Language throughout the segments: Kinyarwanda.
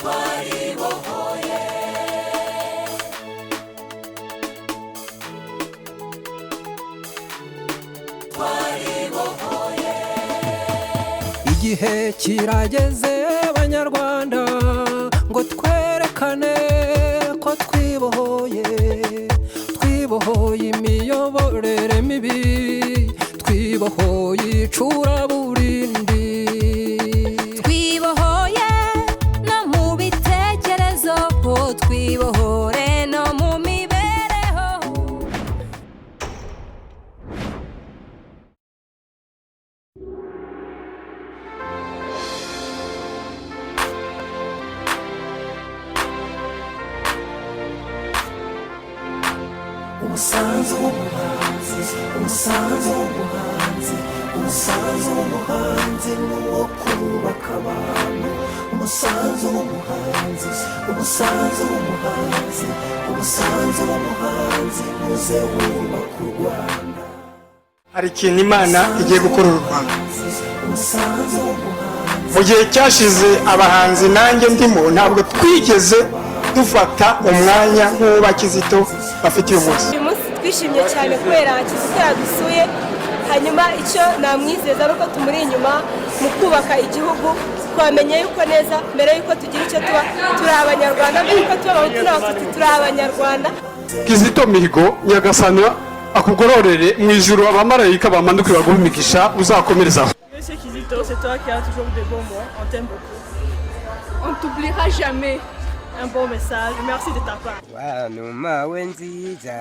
twaribohoye twaribohoye igihe kirageze abanyarwanda ngo twerekane ko twibohoye twibohoye imiyoborere mibi twibohoye icuraburindi twibohoye no mu bitekerezo twibohore no mu mibereho umusanzu w'umuhanzi umusanzu w'umuhanzi umusanzu w'umuhanzi ni uwo kubaka abantu umusanzu w'umuhanzi umusanzu w'umuhanzi umusanzu w'umuhanzi muze wubaka u Rwanda hari ikintu Imana igiye gukora u Rwanda umusanzu w'umuhanzi mu gihe cyashize abahanzi nanjye ndimo ntabwo twigeze dufata umwanya nk'uwo Kizito bafite uyu munsi twishimye cyane kubera Kizito yadusuye hanyuma icyo namwizeza ari uko tumuri inyuma mu kubaka igihugu twamenye yuko neza mbere yuko tugira icyo tuba turi abanyarwanda mbere yuko tuba abahutu n'abatutsi turi abanyarwanda Kizito Mihigo Nyagasani akugororere mu ijuru abamarayika bamanuke baguhe imigisha uzakomerezaho. Monsieur Kizito, c'est toi qui as toujours de bons mots, on t'aime beaucoup. On ne t'oubliera jamais. Un bon message, merci de ta part. Wanuma wenziza,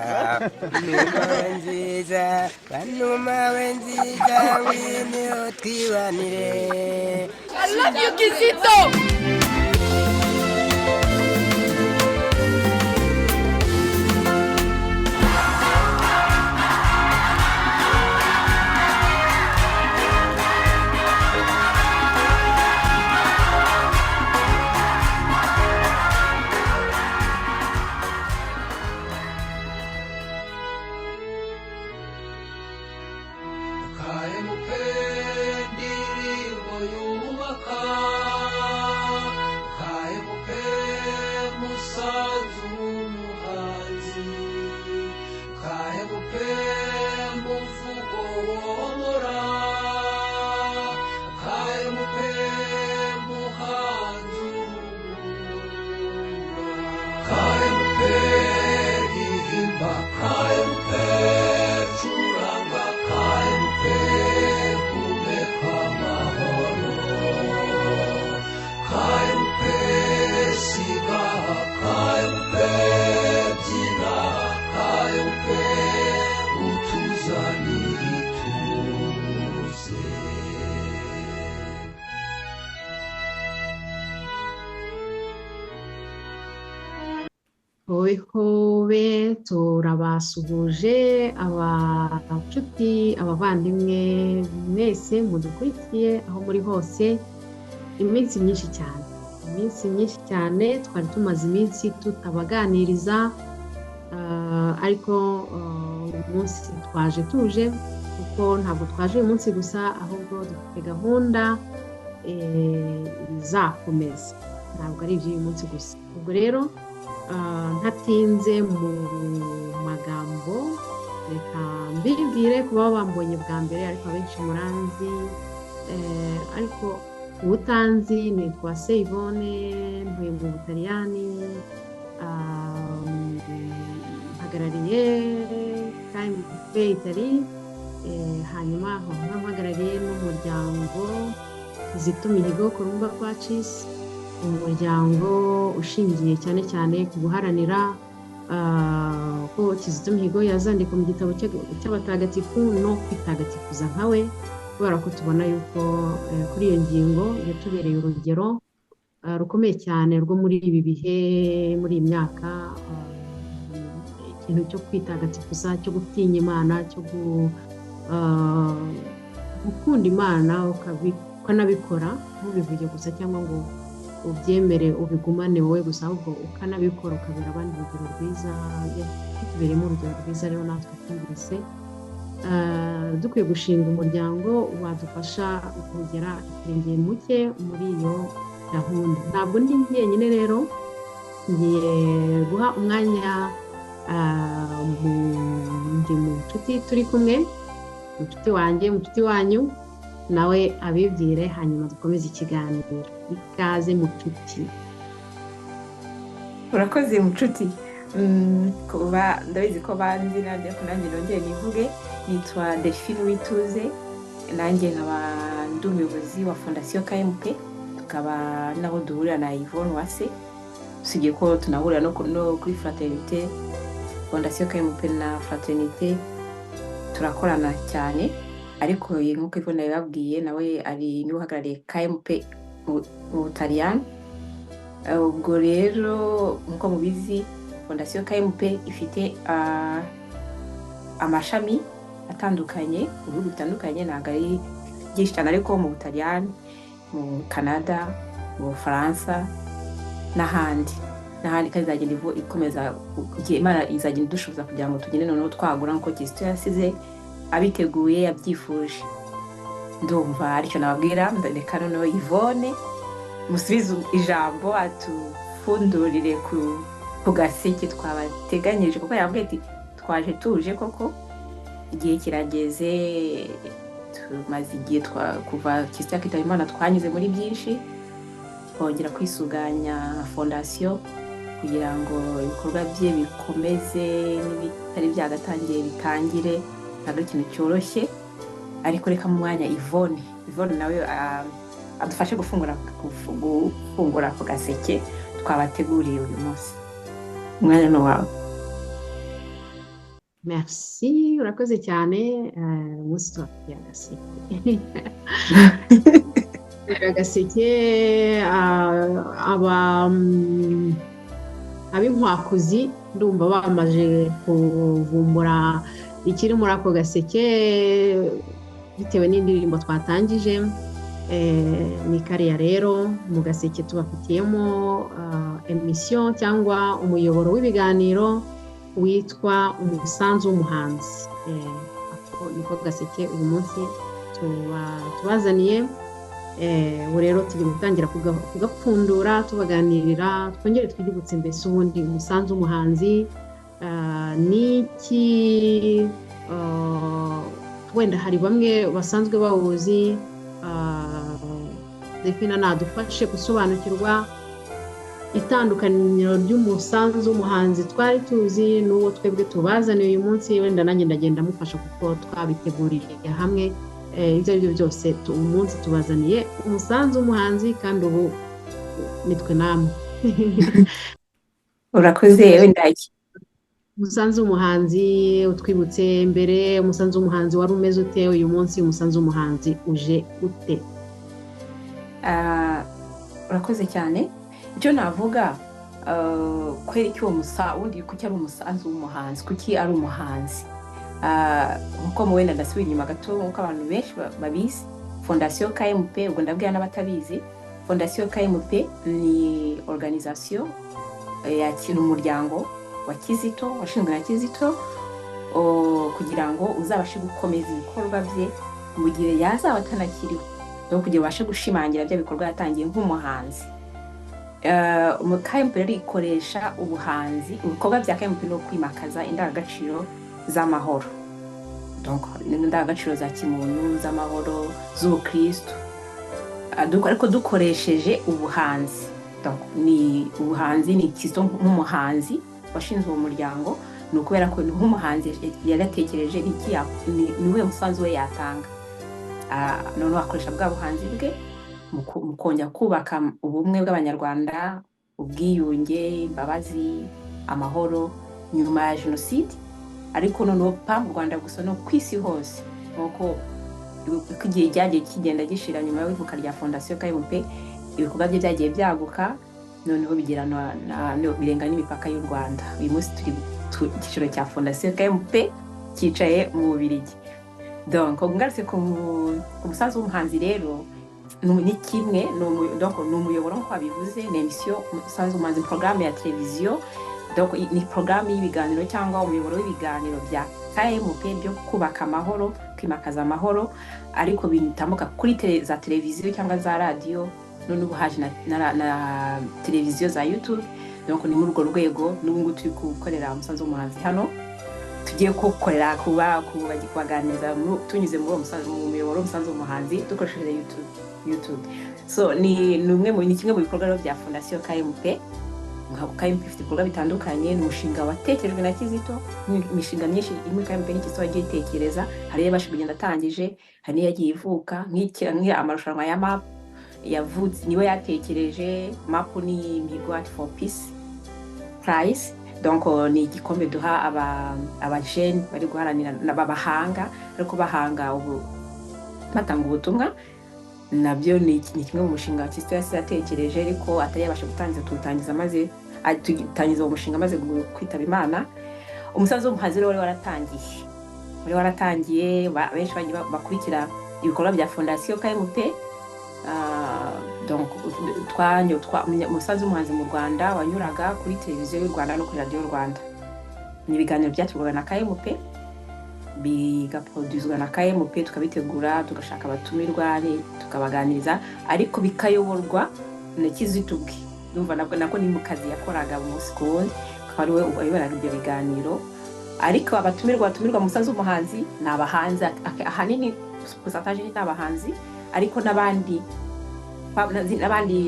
wanuma wenziza, wini otiwanire. I love you, Kizito! hobe turabasuhuje abacuti abavandimwe mwese mudukurikiye aho muri hose iminsi myinshi cyane twari tumaze iminsi tutabaganiriza ariko uyu munsi twaje tuje kuko ntabwo twaje uyu munsi gusa ahubwo dufite gahunda izakomeza ntabwo ari iby'uyu munsi gusa ubwo rero ntatinze mu magambo reka mbibwire kuba bambonye bwa mbere ariko abenshi muranzi ariko ubutanzi nitwa Seivone mvuye mu Butaliyani mpagarariye Time Cafe Italy hanyuma mpagarariye n'umuryango Kizito Mihigo Kurumba Pacis umuryango ushingiye cyane cyane ku guharanira ko Kizito Mihigo yazandika mu gitabo cy'abatagatifu no kwitagatifuza nkawe kubera ko tubona yuko kuri iyo ngingo yatubereye urugero rukomeye cyane rwo muri ibi bihe muri iyi myaka ikintu cyo kwitagatifuza cyo gutinya Imana cyo gukunda Imana ukanabikora ntubivuge gusa cyangwa ngo ubyemere ubigumane wowe gusa ahubwo ukanabikora ukabera abandi urugero rwiza tuberemo urugero rwiza rero natwe twumvise dukwiye gushinga umuryango wadufasha kugera ikirengeye muke muri iyo gahunda ntabwo ndi njyenyine rero ngiye guha umwanya mu nshuti turi kumwe inshuti wanjye inshuti wanyu nawe abibwire hanyuma dukomeze ikiganiro ikaze mu nshuti. urakoze mucuti kuba ndabizi ko banzi nanjye ko nanjye nongeye nivuge nitwa Delphine Uwituze nanjye nkaba ndi umuyobozi wa Fondation KMP tukaba naho duhurira na Yvonne Uwase usigiye ko tunahurira no kuri Fraternité Fondation KMP na Fraternité turakorana cyane ariko nk'uko Yvonne yababwiye nawe ari niwe uhagarariye KMP mu Butaliyani. ubwo rero nkuko mubizi Fondation KMP ifite amashami atandukanye mu bihugu bitandukanye ntabwo ari byinshi cyane ariko mu Butaliyani mu Canada mu Bufaransa n'ahandi kandi izagenda ikomeza igihe Imana izagenda idushoboza kugira ngo tugende noneho twagura nk'uko Kristo yasize abiteguye yabyifuje. ndumva aricyo nababwira reka noneho Yvonne musubize ijambo atufundurire ku gaseke twabateganyirije kuko yambwiye ati twaje tuje koko igihe kirageze tumaze igihe kuva Kristo yakitaba Imana twanyuze muri byinshi kongera kwisuganya Fondation kugira ngo ibikorwa bye bikomeze n'ibitari byagatangiye bitangire ntabwo ikintu cyoroshye ariko reka mu mwanya Yvonne nawe adufashe gufungura ku gaseke twabateguriye uyu munsi. umwanya ni wawe. Merci urakoze cyane umunsi twakugira agaseke ab'inkwakuzi ndumva bamaze kuvumbura ikiri muri ako gaseke bitewe n'indirimbo twatangije. ni kariya rero mu gaseke tubafitiyemo emission cyangwa umuyoboro w'ibiganiro witwa umusanzu w'umuhanzi. niko gaseke uyu munsi tubazaniye. ubu rero tugiye gutangira kugapfundura tubaganirira twongere twigibutse mbese ubundi umusanzu w'umuhanzi niki. wenda hari bamwe basanzwe bawuzi Delphine nadufashe gusobanukirwa itandukaniro ry'umusanzu w'umuhanzi twari tuzi n'uwo twebwe tubazaniye uyu munsi. wenda nanjye ndagenda mufasha kuko twabiteguriye hamwe. ibyo ari byo byose umunsi tubazaniye umusanzu w'umuhanzi kandi ubu nitwe namwe. urakoze wenda umusanzu w'umuhanzi utwibutse mbere umusanzu w'umuhanzi wari umeze ute uyu munsi umusanzu w'umuhanzi uje ute? urakoze cyane. icyo navuga kwera icyo ubundi kuki ari umusanzu w'umuhanzi kuki ari umuhanzi nkuko mu wenda ndasubira inyuma gato nkuko abantu benshi babizi Fondation KMP ubwo ndabwira n'abatabizi Fondation KMP ni organisation yakira umuryango wa Kizito washinzwe na Kizito kugira ngo uzabashe gukomeza ibikorwa bye mu gihe yazaba atanakiriho no kugira ubashe gushimangira bya bikorwa yatangiye nk'umuhanzi. KMP rero ikoresha ubuhanzi ibikorwa bya KMP no kwimakaza indangagaciro z'amahoro indangagaciro za kimuntu z'amahoro z'ubukristo ariko dukoresheje ubuhanzi. ni ubuhanzi ni Kristo nk'umuhanzi washinzwe uwo muryango ni ukubera ko nk'umuhanzi yaratekereje niwe musanzu we yatanga noneho akoresha bwa buhanzi bwe mu kongera kubaka ubumwe bw'abanyarwanda ubwiyunge imbabazi amahoro nyuma ya jenoside ariko noneho mu Rwanda gusa no ku isi hose nk'uko igihe cyagiye kigenda gishira nyuma y'ivuka rya Fondation KMP ibikorwa bye byagiye byaguka noneho bigirana birenga n'imipaka y'u Rwanda. uyu munsi turi igiciro cya Fondation KMP cyicaye mu Bubiligi. donc ngarutse ku musanzu w'umuhanzi rero ni kimwe ni umuyoboro nk'uko bivuze ni emission umusanzu w'umuhanzi programme ya televiziyo donc ni programme y'ibiganiro cyangwa umuyoboro w'ibiganiro bya KMP byo kubaka amahoro kwimakaza amahoro ariko bitambuka kuri za televiziyo cyangwa za radio none ubu haje na televiziyo za YouTube, donc ni muri urwo rwego n'ubu ngubu turi gukorera umusanzu w'umuhanzi hano, tugiye kukorera kubaganiriza tunyuze muri mu muyoboro w'umusanzu w'umuhanzi dukoresheje YouTube. So ni kimwe mu bikorwa bya Fondation KMP. KMP ifite ibikorwa bitandukanye, ni umushinga watekerejwe na Kizito, imishinga myinshi imwe KMP n'Kizito yagiye itekereza, hari yabasha kugenda atangije, hari yagiye ivuka amarushanwa ya MAP yavutse niwe yatekereje. MAP ni Mihigo Art for Peace Prize, donc ni igikombe duha abajene bari guharanira n'abahanga ariko bahanga ubu batanga ubutumwa. Nabyo ni kimwe mu mushinga Kizito yatekereje ariko atari yabasha tutangiza maze tutangiza umushinga maze kwitaba Imana. Umusanzu w'umuhanzi rero waratangiye benshi bakurikira ibikorwa bya Fondation KMP. Donc umusanzu w'umuhanzi mu Rwanda wanyuraga kuri televiziyo y'u Rwanda no kuri radio y'u Rwanda. Ni ibiganiro byategurwa na KMP, bigaproduzwa na KMP, tukabitegura tugashaka abatumirwa tukabaganiriza, ariko bikayoborwa na Kizito ubwe. Ndumva nako ni mu kazi yakoraga umunsi ku wundi, akaba ariwe uyoboraga ibyo biganiro. Ariko abatumirwa mu musanzu w'umuhanzi ni abahanzi, ahanini pourcentage ni abahanzi, ariko n'abandi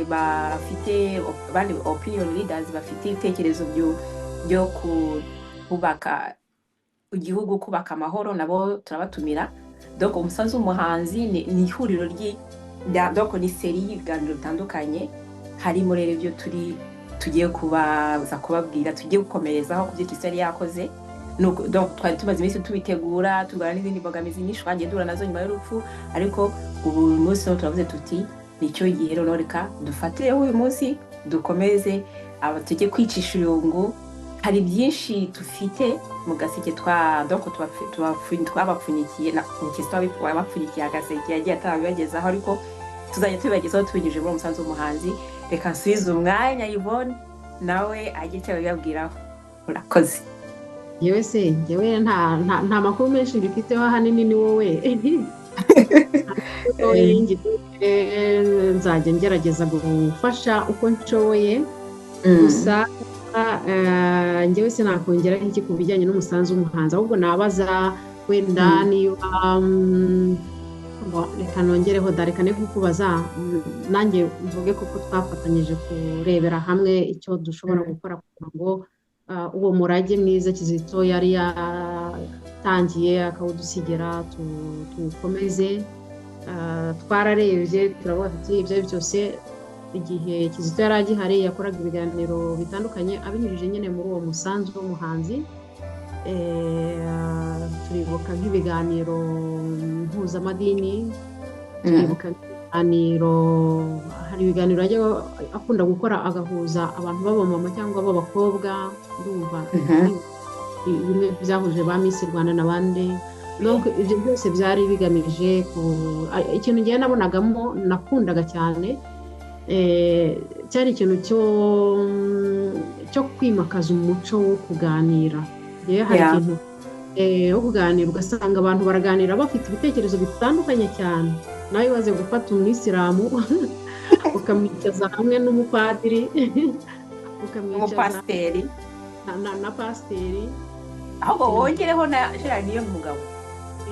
bafite abandi opinion leaders bafite ibitekerezo byo kubaka igihugu, kubaka amahoro, nabo turabatumira. Donc umusanzu w'umuhanzi ni ihuriro donc ni seri y'ibiganiro bitandukanye, harimo rero ibyo tugiye kubabwira, tugiye gukomerezaho ku byo Kizito yakoze. Donc twari tumaze iminsi tubitegura, tugana n'izindi mbogamizi nyinshi twagiye duhura nazo nyuma y'urupfu, ariko ubu munsi turavuze tuti nicyo gihe rero reka dufatireho uyu munsi dukomeze tujye kwicisha irungu. Hari byinshi dufite mu gaseke twabapfunyikiye na Kizito wabapfunyikiye agaseke yagiye atabibagezaho, ariko tuzajya tubibagezaho tubinyujije muri umusanzu w'umuhanzi. Reka nsubize umwanya Yvonne nawe ajye icyo abibabwiraho. Urakoze. Yewe nta makuru menshi mbifiteho, ahanini ni wowe. Nzajya ngerageza gufasha uko nshoboye, gusa njyewe sinakongera iki ku bijyanye n'umusanzu w'umuhanzi, ahubwo nabaza wenda niba reka nongereho reka ne kukubaza nanjye mvuge kuko twafatanyije kurebera hamwe icyo dushobora gukora kugira ngo uwo murage mwiza Kizito yari yatangiye akawudusigira tukomeze. Twararebye turavuga ati ibyo byose igihe Kizito yari agihari yakoraga ibiganiro bitandukanye abinyujije nyine muri uwo musanzu w'umuhanzi. Turibuka nk'ibiganiro mpuzamadini, turibuka hari ibiganiro ajya akunda gukora agahuza abantu b'abamama cyangwa b'abakobwa, ndumva bimwe byahuje ba Miss Rwanda n'abandi. Donc ibyo byose byari bigamije ikintu ngiye nabonagamo nakundaga cyane, cyari ikintu cyo kwimakaza umuco wo kuganira. Hari ikintu wo kuganira ugasanga abantu baraganira bafite ibitekerezo bitandukanye cyane. Nawe waze gufata umwisilamu ukamwicaza hamwe n'umupadiri, umupasiteri na pasiteri, ahubwo wongereho na Gerard niyo mugabo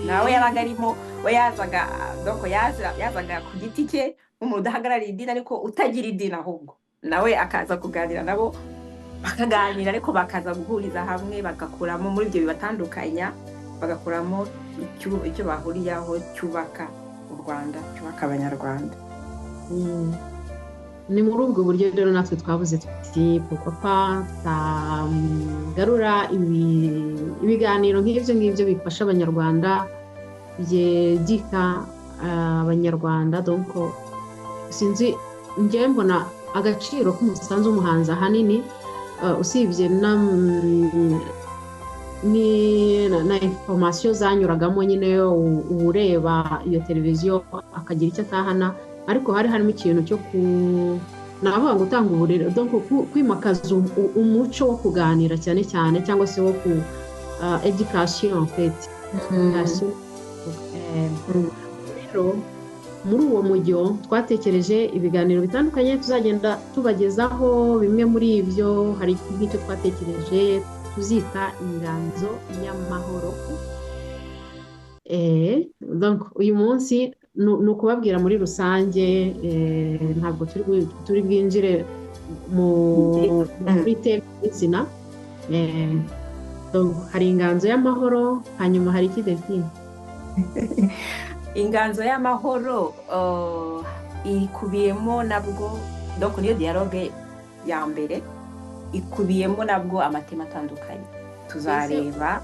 nawe yabaga arimo, we yazaga ku giti cye nk'umuntu udahagarariye idini ariko utagira idini, ahubwo nawe akaza kuganira nabo bakaganira, ariko bakaza guhuriza hamwe bagakuramo muri ibyo bibatandukanya, bagakuramo icyo bahuriyeho cyubaka u Rwanda, cyubaka Abanyarwanda. Ni muri ubwo buryo rero natwe twavuze tuti papa tagarura ibiganiro nk'ibyo bifasha Abanyarwanda, byegika Abanyarwanda. Donc sinzi njye mbona agaciro k'umusanzu w'umuhanzi ahanini usibye na information zanyuragamo nyine ureba iyo televiziyo akagira icyo atahana, ariko hari harimo ikintu cyo navuga ngo utanga uburere, donc kwimakaza umuco wo kuganira cyane cyane, cyangwa se wo ku education en fait. Rero muri uwo mujyo twatekereje ibiganiro bitandukanye tuzagenda tubagezaho. Bimwe muri ibyo hari nk'icyo twatekereje tuzita inganzo y'amahoro. Donc uyu munsi ni ukubabwira muri rusange, ntabwo turi bwinjire muri teme y'izina. Hari inganzo y'amahoro, hanyuma hari iki Delphine? Inganzo y'amahoro ikubiyemo nabwo, donc niyo dialogue ya mbere, ikubiyemo nabwo amatema atandukanye tuzareba.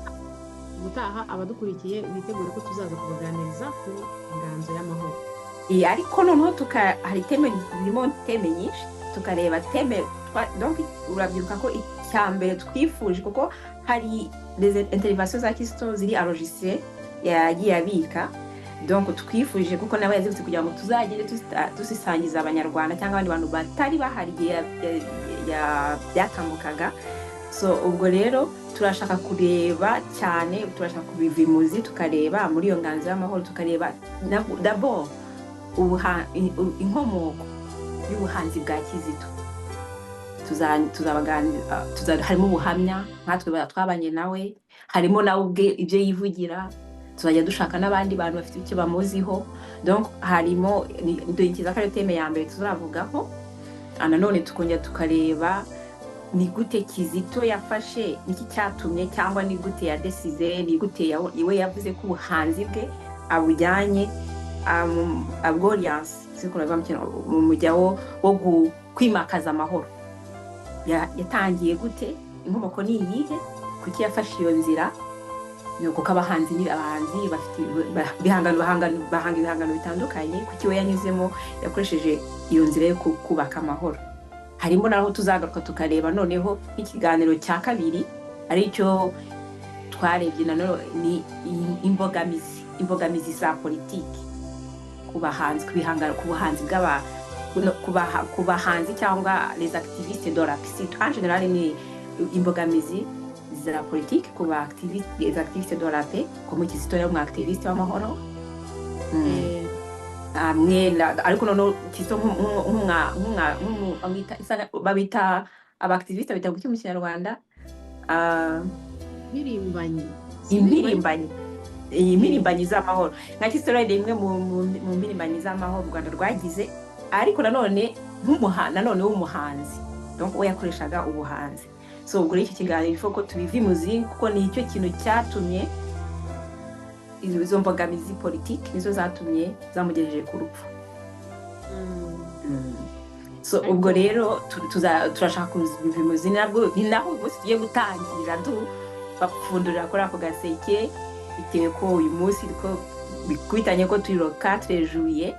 Gutaha abadukurikiye bitegure ko tuzaza kubaganiriza ku inganzo y'amahoro. Ariko noneho hari birimo teme nyinshi, tukareba teme, donc urabyibuka ko icya mbere twifuje, kuko hari des interventions za Kristo ziri enregistrées yagiye abika, donc twifuje kuko nawe yazibutse kugira ngo tuzagende tuzisangiza abanyarwanda cyangwa abandi bantu batari bahari byatambukaga. So ubwo rero turashaka kureba cyane, turashaka kubivimuzi, tukareba muri iyo nganzo y'amahoro, tukareba d'abord inkomoko y'ubuhanzi bwa Kizito. Harimo ubuhamya nkatwe twabanye nawe, harimo nawe ubwe ibyo yivugira, tuzajya dushaka n'abandi bantu bafite icyo bamuziho. Donc harimo ndukiza ko ari teme ya mbere tuzavugaho. Nanone tukongera tukareba ni gute Kizito yafashe, niki cyatumye cyangwa ni gute yadesize, ni gute iwe yavuze ko ubuhanzi bwe abujyanye abgoriance mu mujya wo kwimakaza amahoro. Yatangiye gute, inkomoko ni iyihe, kuki yafashe iyo nzira? Kuko abahanzi bafite ibihangano bitandukanye, kuki we yanyuzemo yakoresheje iyo nzira yo kubaka amahoro. Harimo naho tuzagaruka tukareba noneho ikiganiro cya kabiri, ari cyo twarebye nanone ni imbogamizi za politiki ku bahanzi, ku buhanzi ku bahanzi cyangwa les activistes de la psy. En général ni imbogamizi za politiki ku les activistes de la paix, comme Kizito yari activiste w'amahoro. Ariko noneho Kizito babita abactiviste, babita mu Kinyarwanda impirimbanyi z'amahoro. Nka Kizito rero imwe mu mpirimbanyi z'amahoro u Rwanda rwagize, ariko nanone w'umuhanzi, donc we yakoreshaga ubuhanzi. So ubwo iki kiganiro ifo ko tubivimuzi, kuko ni icyo kintu cyatumye izo mbogamizi politiki nizo zatumye zamugejeje ku rupfu. So ubwo rero turashaka kubivimuzi, nabwo ni naho umunsi tugiye gutangira bapfundurira kuri ako gaseke, bitewe ko uyu munsi bikubitanye ko turi le 4 juillet.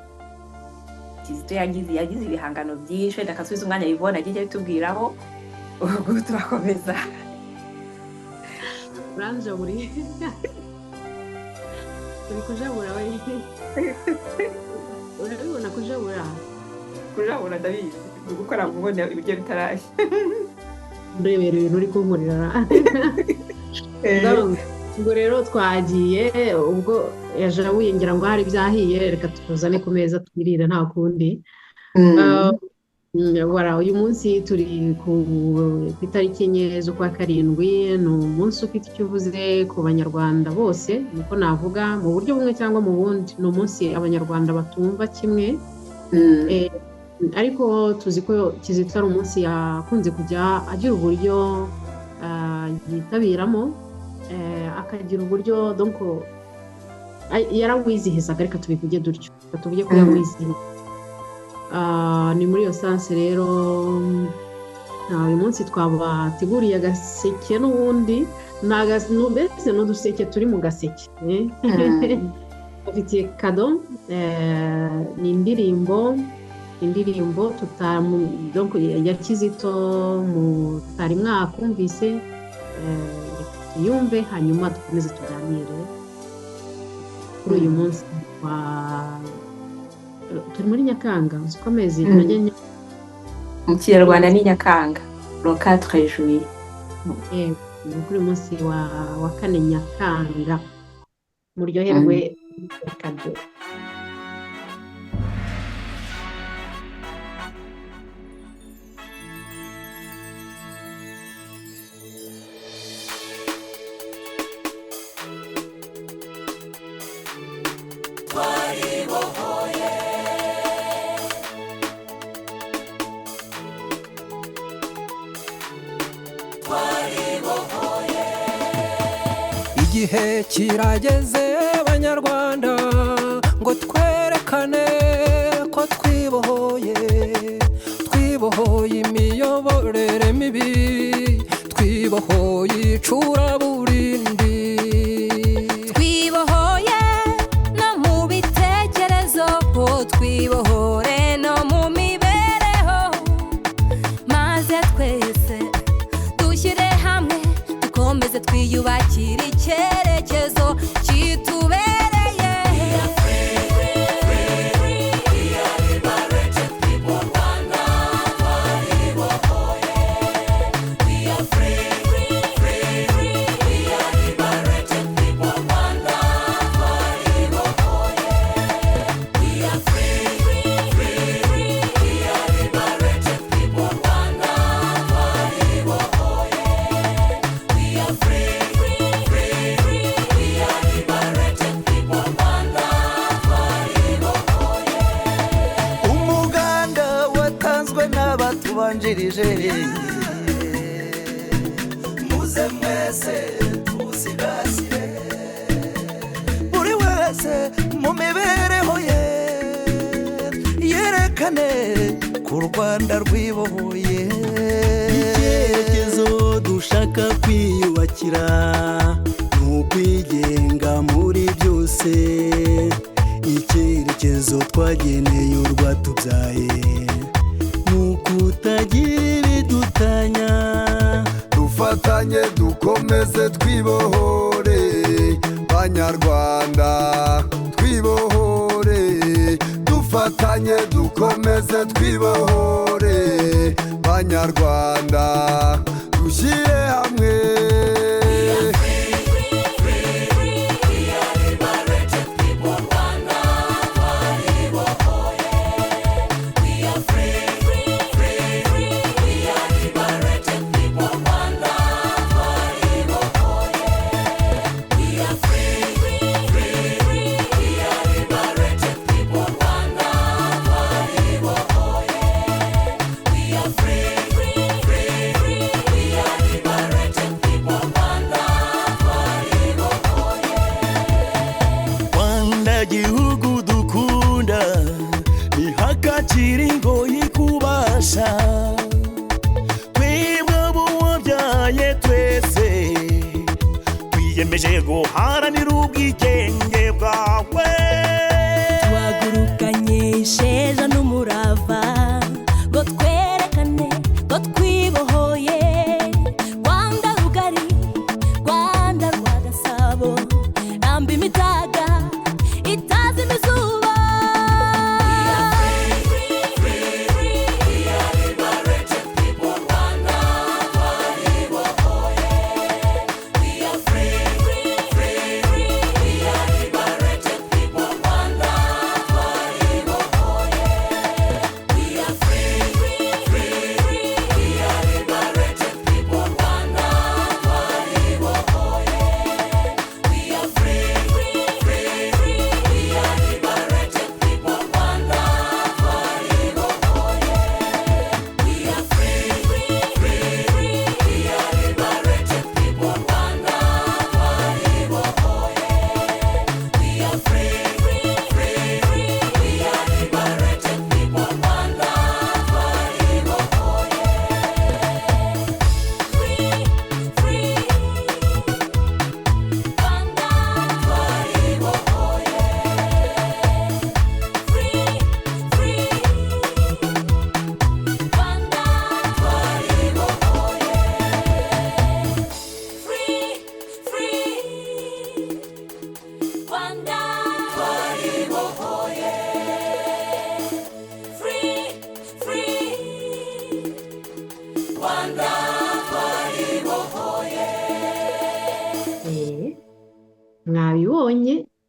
Kizito yagize ibihangano byinshi, wenda kasubiza umwanya Yvonne agiye bitubwiraho. Ubwo turakomeza. Uranje muri turi kujabura we. Urabibona kujabura ndabizi, gukora mubone ibyo bitarashye. Ndebera ibintu uri kunkurira. Ubwo rero twagiye, ubwo yaje wingira ngo hari byahiye, reka tuzane ku meza twirira nta kundi. Uyu munsi turi ku itariki 4 z'ukwa karindwi. Ni umunsi ufite icyo uvuze ku banyarwanda bose, niko navuga, mu buryo bumwe cyangwa mu bundi. Ni umunsi abanyarwanda batumva kimwe, ariko tuzi ko Kizito ari umunsi yakunze kujya agira uburyo yitabiramo, akagira uburyo, donc yarawizihizaga, reka tubivuge dutyo, tuvuge ko yawizihiza. Ni muri iyo sanse rero uyu munsi twabateguriye agaseke, n'ubundi mbese n'uduseke turi mu gaseke. Bafitiye kado, ni indirimbo donc ya Kizito tutari mwakumvise, yumve hanyuma dukomeze tuganire kuri uyu munsi. Turi muri Nyakanga, uzikomeze mu Kinyarwanda ni Nyakanga, le 4 juillet. Kuri uyu munsi wa 4 Nyakanga, muryoherwe kado. igihe kirageze banyarwanda ngo twerekane ko twibohoye imiyoborere mibi twibohoye icuraburindi twibohoye no mu bitekerezo twibohore no mu mibereho maze twese dushyire hamwe dukomeze twiyubakire icyerekezo kitubereye muze mwese tuwusigasire buri wese mu mibereho ye yerekane ku Rwanda rwibohoye icyerekezo dushaka kwiyubakira ni ukwigenga muri byose icyerekezo twageneye urwatubyaye kutagira ibidutanya dufatanye dukomeze twibohore banyarwanda twibohore dufatanye dukomeze twibohore banyarwanda dushyire hamwe gihugu dukunda ihakakiri ngo yikubasha twebwe buwabyaye twese twiyemeje guharanira ubwigenge bwawe twagurukanye isheja n'umurava ngo twerekane ko twibohoye Rwanda rugari Rwanda rwa Gasabo namba imitaga itazi imizuba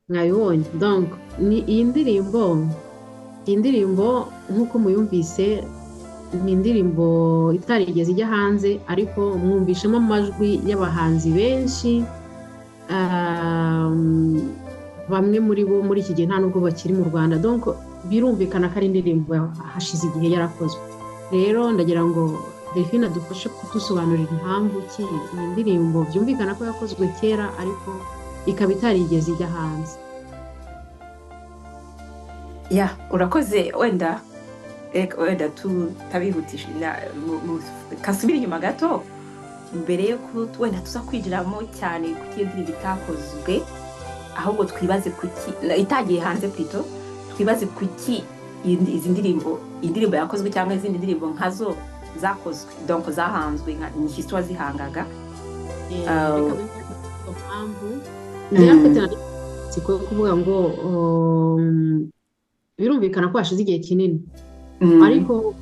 mwabibonye donc ni iyi ndirimbo nk'uko muyumvise ni indirimbo itarigeze ijya hanze ariko mwumvishemo amajwi y'abahanzi benshi bamwe muri bo muri iki gihe nta nubwo bakiri mu Rwanda donc birumvikana ko ari indirimbo hashize igihe yarakozwe rero ndagira ngo Delphine adufashe kudusobanurira impamvu ki iyi ndirimbo byumvikana ko yakozwe kera ariko ikaba itarigeze ijya hanze. ya urakoze wenda tutabihutisha kasubira inyuma gato mbere yo wenda tuza kwinjiramo cyane kuko iyo ndirimbo itakozwe ahubwo twibaze kuki itagiye hanze plutôt twibaze kuki izi indirimbo yakozwe cyangwa izindi ndirimbo nkazo zakozwe donc zahanzwe nka nyishito wazihangaga siko kuvuga ngo birumvikana ko hashize igihe kinini ariko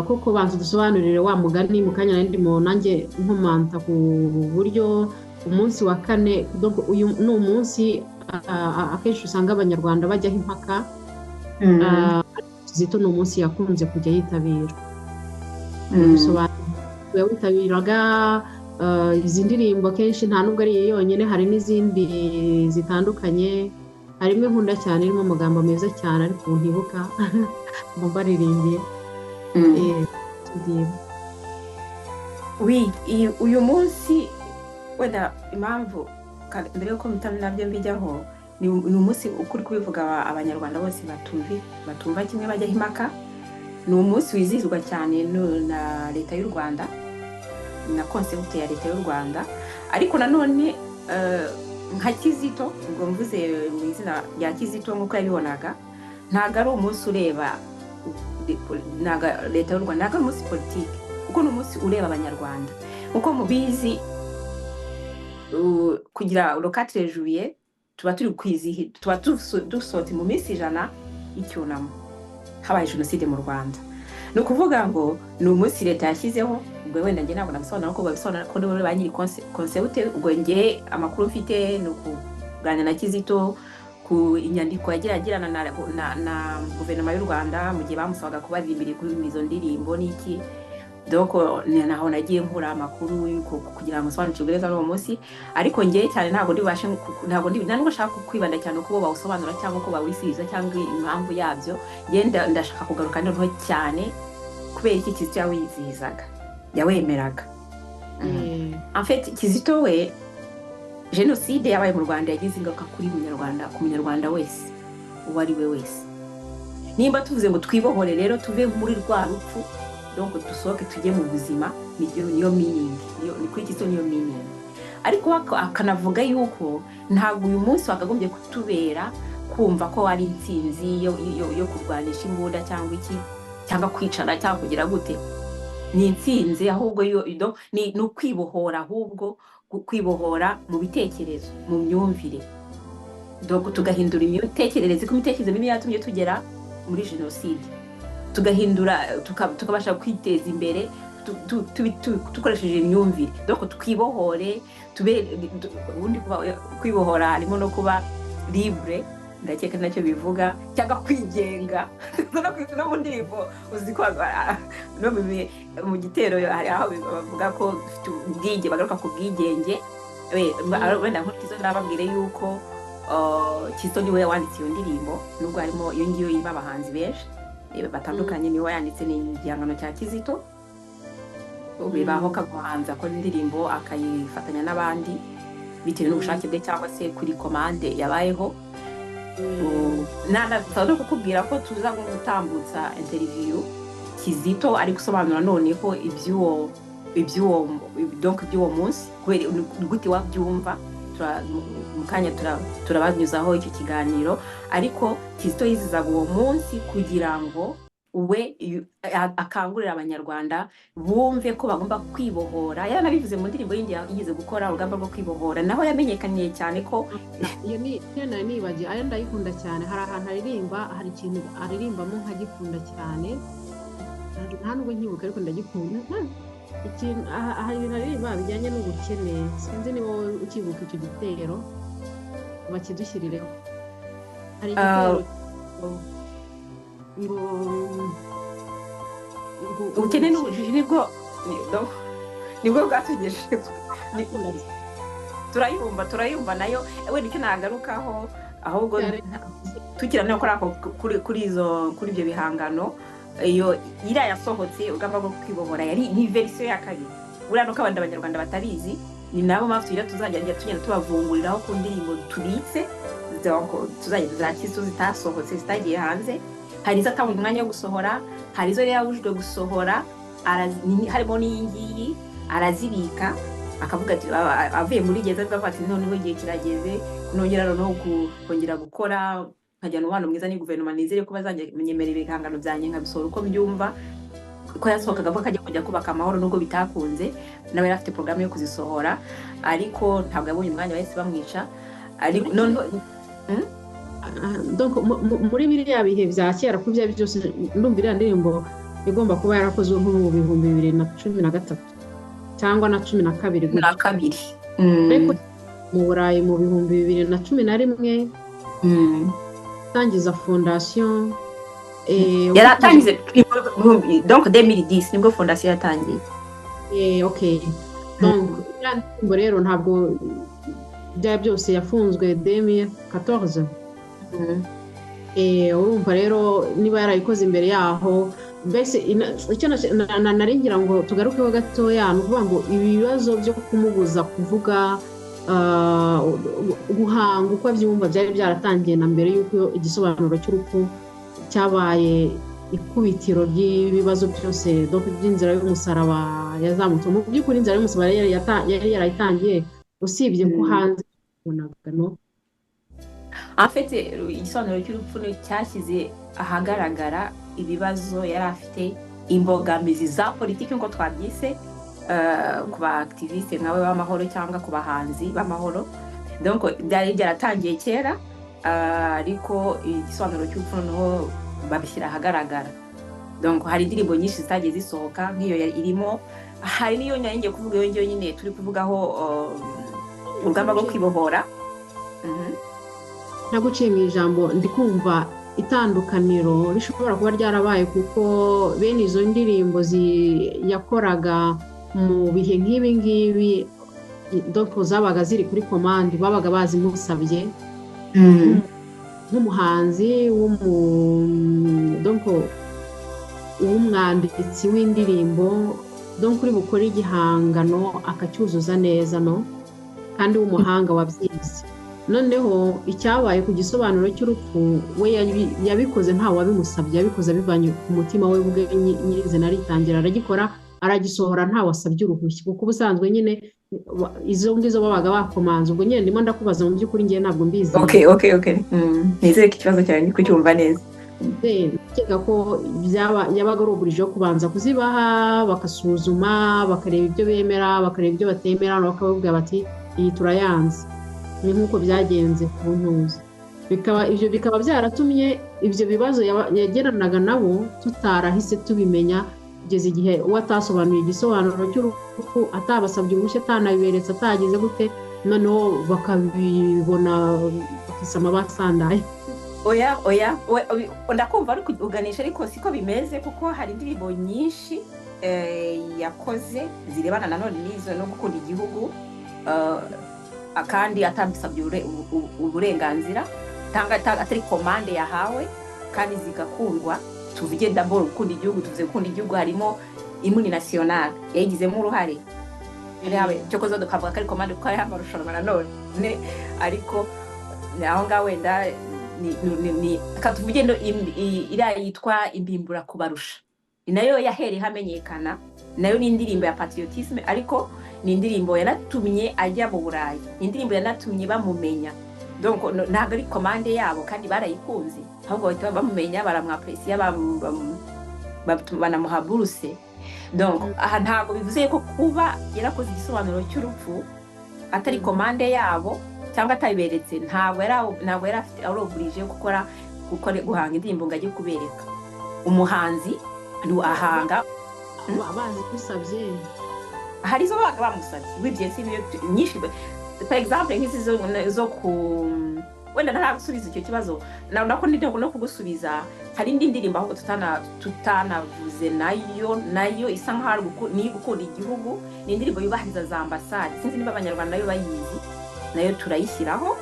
koko bantu dusobanurire wa mugani mu kanya ndimo nanjye nkomanta ku buryo umunsi wa kane uyu ni umunsi akenshi usanga abanyarwanda bajyaho impaka Kizito ni umunsi yakunze kujya yitabira bisobanura witabiraga izi ndirimbo kenshi nta nubwo ari yonyine hari n'izindi zitandukanye harimo nkunda cyane irimo amagambo meza cyane ariko ntibuka mbaririmbiye uyu munsi wenda impamvu mbere yuko nabyo mbijyaho ni umunsi ukuri kubivuga abanyarwanda bose batumva kimwe bajyaho impaka ni umunsi wizihizwa cyane na leta y'u Rwanda na concept ya leta y'u Rwanda ariko nanone nka Kizito ubwo mvuze mu izina rya Kizito nk'uko yabibonaga ntago ari umunsi ureba leta y'u Rwanda ntago ari umunsi politiki kuko ni umunsi ureba abanyarwanda uko mubizi kugira le 4 juillet tuba turi kwizihiza tuba dusohotse mu minsi 100 y'icyunamo habaye jenoside mu Rwanda no kuvuga ngo ni umunsi leta yashyizeho ubwo wenda nge ntabwo nabisobanura ko babisobanura ko nibo ba nyiri concept ubwo nge amakuru mfite no kuganira na Kizito ku inyandiko yagirana na guverinoma y'u Rwanda mu gihe bamusabaga kubarimbira kuri izo ndirimbo n'iki donc naho nagiye nkura amakuru yuko kugira ngo sobanukirwe neza n'uwo munsi ariko nge cyane ntabwo ntabwo nshaka kwibanda cyane uko bawusobanura cyangwa uko bawisiza cyangwa impamvu yabyo ngenda ndashaka kugaruka noneho cyane kubera iki Kizito yawizihizaga yawemeraga en fait Kizito we jenoside yabaye mu Rwanda yagize ingaruka kuri ku munyarwanda wese uwo ari we wese nimba tuvuze ngo twibohore rero tuve muri rwa rupfu donc dusohoke tujye mu buzima niyo meaning ni kuri Kizito niyo meaning ariko akanavuga yuko ntabwo uyu munsi wakagombye kutubera kumva ko ari intsinzi yo kurwanisha imbunda cyangwa iki cyangwa kwicara cyangwa kugira gute ni intsinzi ahubwo ni ukwibohora ahubwo kwibohora mu bitekerezo mu myumvire donc tugahindura imitekerereze ko imitekerereze mibi yatumye tugera muri jenoside tugahindura tukabasha kwiteza imbere tukoresheje imyumvire donc twibohore ubundi kwibohora harimo no kuba libre ndakeka nacyo bivuga cyangwa kwigenga no mu ndirimbo uzi ko no mu gitero hari aho bavuga ko ubwige bagaruka ku bwigenge wenda nk'uko nababwire yuko Kizito niwe wanditse iyo ndirimbo nubwo harimo iyo ngiyo yiba abahanzi benshi batandukanye niwe yanditse n'igihangano cya Kizito bibaho kamuhanza ko indirimbo akayifatanya n'abandi bitewe n'ubushake bwe cyangwa se kuri commande yabayeho no kukubwira ko tuza gutambutsa interview Kizito ari gusobanura none ko iby'uwo munsi kubera gute wabyumva mu kanya turabanyuzaho icyo kiganiro ariko Kizito yizizaga uwo munsi kugira ngo we akangurira abanyarwanda bumve ko bagomba kwibohora yanabivuze mu ndirimbo yindi yigeze gukora urugamba rwo kwibohora naho yamenyekaniye cyane ko iyo nari nibagiye ayo ndayikunda cyane hari ahantu hari ikintu aririmbamo nkagikunda cyane nta nubwo nkibuka ariko ndagikunda ikintu aha ibintu aririmba bijyanye n'ubukene sinzi niba ukibuka icyo gitero bakidushyirireho hari igitero ubukene n'ubujiji nibwo bwatugejeje turayumva nayo wenda icyo nagarukaho ahubwo tukira no kuri ibyo bihangano iyo iriya yasohotse urugamba rwo kwibohora yari ni verisiyo ya kabiri buriya nuko abanyarwanda batabizi ni nabo mpamvu tugenda tubavunguriraho ku ndirimbo tubitse tuzajya za kisu zitasohotse zitagiye hanze, hari izo atabonye umwanya wo gusohora, hari izo rero yabujijwe gusohora, harimo n'iyi ngiyi arazibika akavuga ati avuye muri gereza avuga ati noneho igihe kirageze nongera noneho kongera gukora nkajyana umubano mwiza ni guverinoma, nizere ko bazanyemerera ibihangano byanjye nkabisohora uko mbyumva, ko yasohokaga avuga ko ajya kujya kubaka amahoro nubwo bitakunze, nawe yari afite porogaramu yo kuzisohora ariko ntabwo yabonye umwanya bahise bamwica. Ariko noneho donc muri biriya bihe bya kera ko byari byose ndumva iriya ndirimbo igomba kuba yarakozwe nko mu 2013 cyangwa na 12 ariko mu Burayi mu 2011 tangiza fondation yaratangize donc 2010 nibwo fondation yatangiye. Okay, donc iriya ndirimbo rero ntabwo bya byose yafunzwe 2014. Urumva rero niba yarayikoze imbere yaho mbese icyo naringira ngo tugarukeho gatoya ni ukuvuga ngo ibibazo byo kumubuza kuvuga guhanga uko abyumva byari byaratangiye na mbere y'uko igisobanuro cy'urupfu cyabaye ikubitiro ry'ibibazo byose by'inzira y'umusaraba yazamutse. Mu by'ukuri inzira y'umusaraba yari yarayitangiye usibye ko hanze no afite igisobanuro cy'urupfu cyashyize ahagaragara ibibazo yari afite, imbogamizi za politiki nk'uko twabyise ku ba activiste nkawe b'amahoro cyangwa ku bahanzi b'amahoro. Donc byari byaratangiye kera ariko igisobanuro cy'urupfu noneho babishyira ahagaragara. Donc hari indirimbo nyinshi zitagiye zisohoka nk'iyo irimo, hari n'iyo ngiye kuvuga iyo ngiyo nyine turi kuvugaho urugamba rwo kwibohora. naguciye mu ijambo ndi kumva itandukaniro rishobora kuba ryarabaye kuko bene izo ndirimbo yakoraga mu bihe nk'ibi ngibi donc zabaga ziri kuri commande, babaga bazimusabye nk'umuhanzi donc w'umwanditsi w'indirimbo donc uri bukora igihangano akacyuzuza neza no kandi w'umuhanga wabyize. Noneho icyabaye ku gisobanuro cy'urupfu we yabikoze nta wabimusabye, yabikoze bivanye ku mutima we ubwe nyirizina aritangira aragikora aragisohora nta wasabye uruhushya, kuko ubusanzwe nyine izo ngizo babaga bakomanze. Ubwo nyine ndimo ndakubaza mu by'ukuri ngiye ntabwo mbizi. Okay. Nizere ko ikibazo cyawe ndi kucyumva neza. Nkeka ko yabaga ari uburyo kubanza kuzibaha bakasuzuma bakareba ibyo bemera bakareba ibyo batemera bakababwira bati iyi turayanze. Ni nk'uko byagenze ku ntuzi, bikaba byaratumye ibyo bibazo yageranaga nabo tutarahise tubimenya kugeza igihe uwo atasobanuye igisobanuro cy'urupfu atabasabye uruhushya atanabiberetse atagize gute, noneho bakabibona bakisama basandaye. Oya ndakumva ari kuganisha ariko siko bimeze, kuko hari indirimbo nyinshi yakoze zirebana nanone n'izo no gukunda igihugu kandi atabisabye uburenganzira atari komande yahawe kandi zigakundwa. Tuvuge d'abord gukunda igihugu, tuvuze gukunda igihugu harimo imuni nationale yayigizemo uruhare cyo koza dukavuga ko ari komande kuko hari amarushanwa nanone, ariko aho ngaho wenda ni tuvuge iriya yitwa imbimbura kubarusha, nayo yahereye hamenyekana, nayo ni indirimbo ya patriotisme ariko ni indirimbo yanatumye ajya mu Burayi, ni indirimbo yanatumye bamumenya. Donc ntabwo ari komande yabo kandi barayikunze, ahubwo bahita bamumenya baramwapresiya banamuha buruse. Donc aha ntabwo bivuze ko kuba yarakoze igisobanuro cy'urupfu atari komande yabo cyangwa atabiberetse, ntabwo yari afite aroburije guhanga indirimbo ngo ajye kubereka. Umuhanzi ahanga bazi gusabye, hari izo babaga bamusabye wibye nyinshi. For example nk'izi zo wenda ntaragusubiza icyo kibazo nako no kugusubiza, hari indi ndirimbo aho tutanavuze nayo isa nkaho ni gukunda igihugu, ni indirimbo yubahiriza za ambasade, sinzi niba abanyarwanda nayo bayizi, nayo turayishyiraho.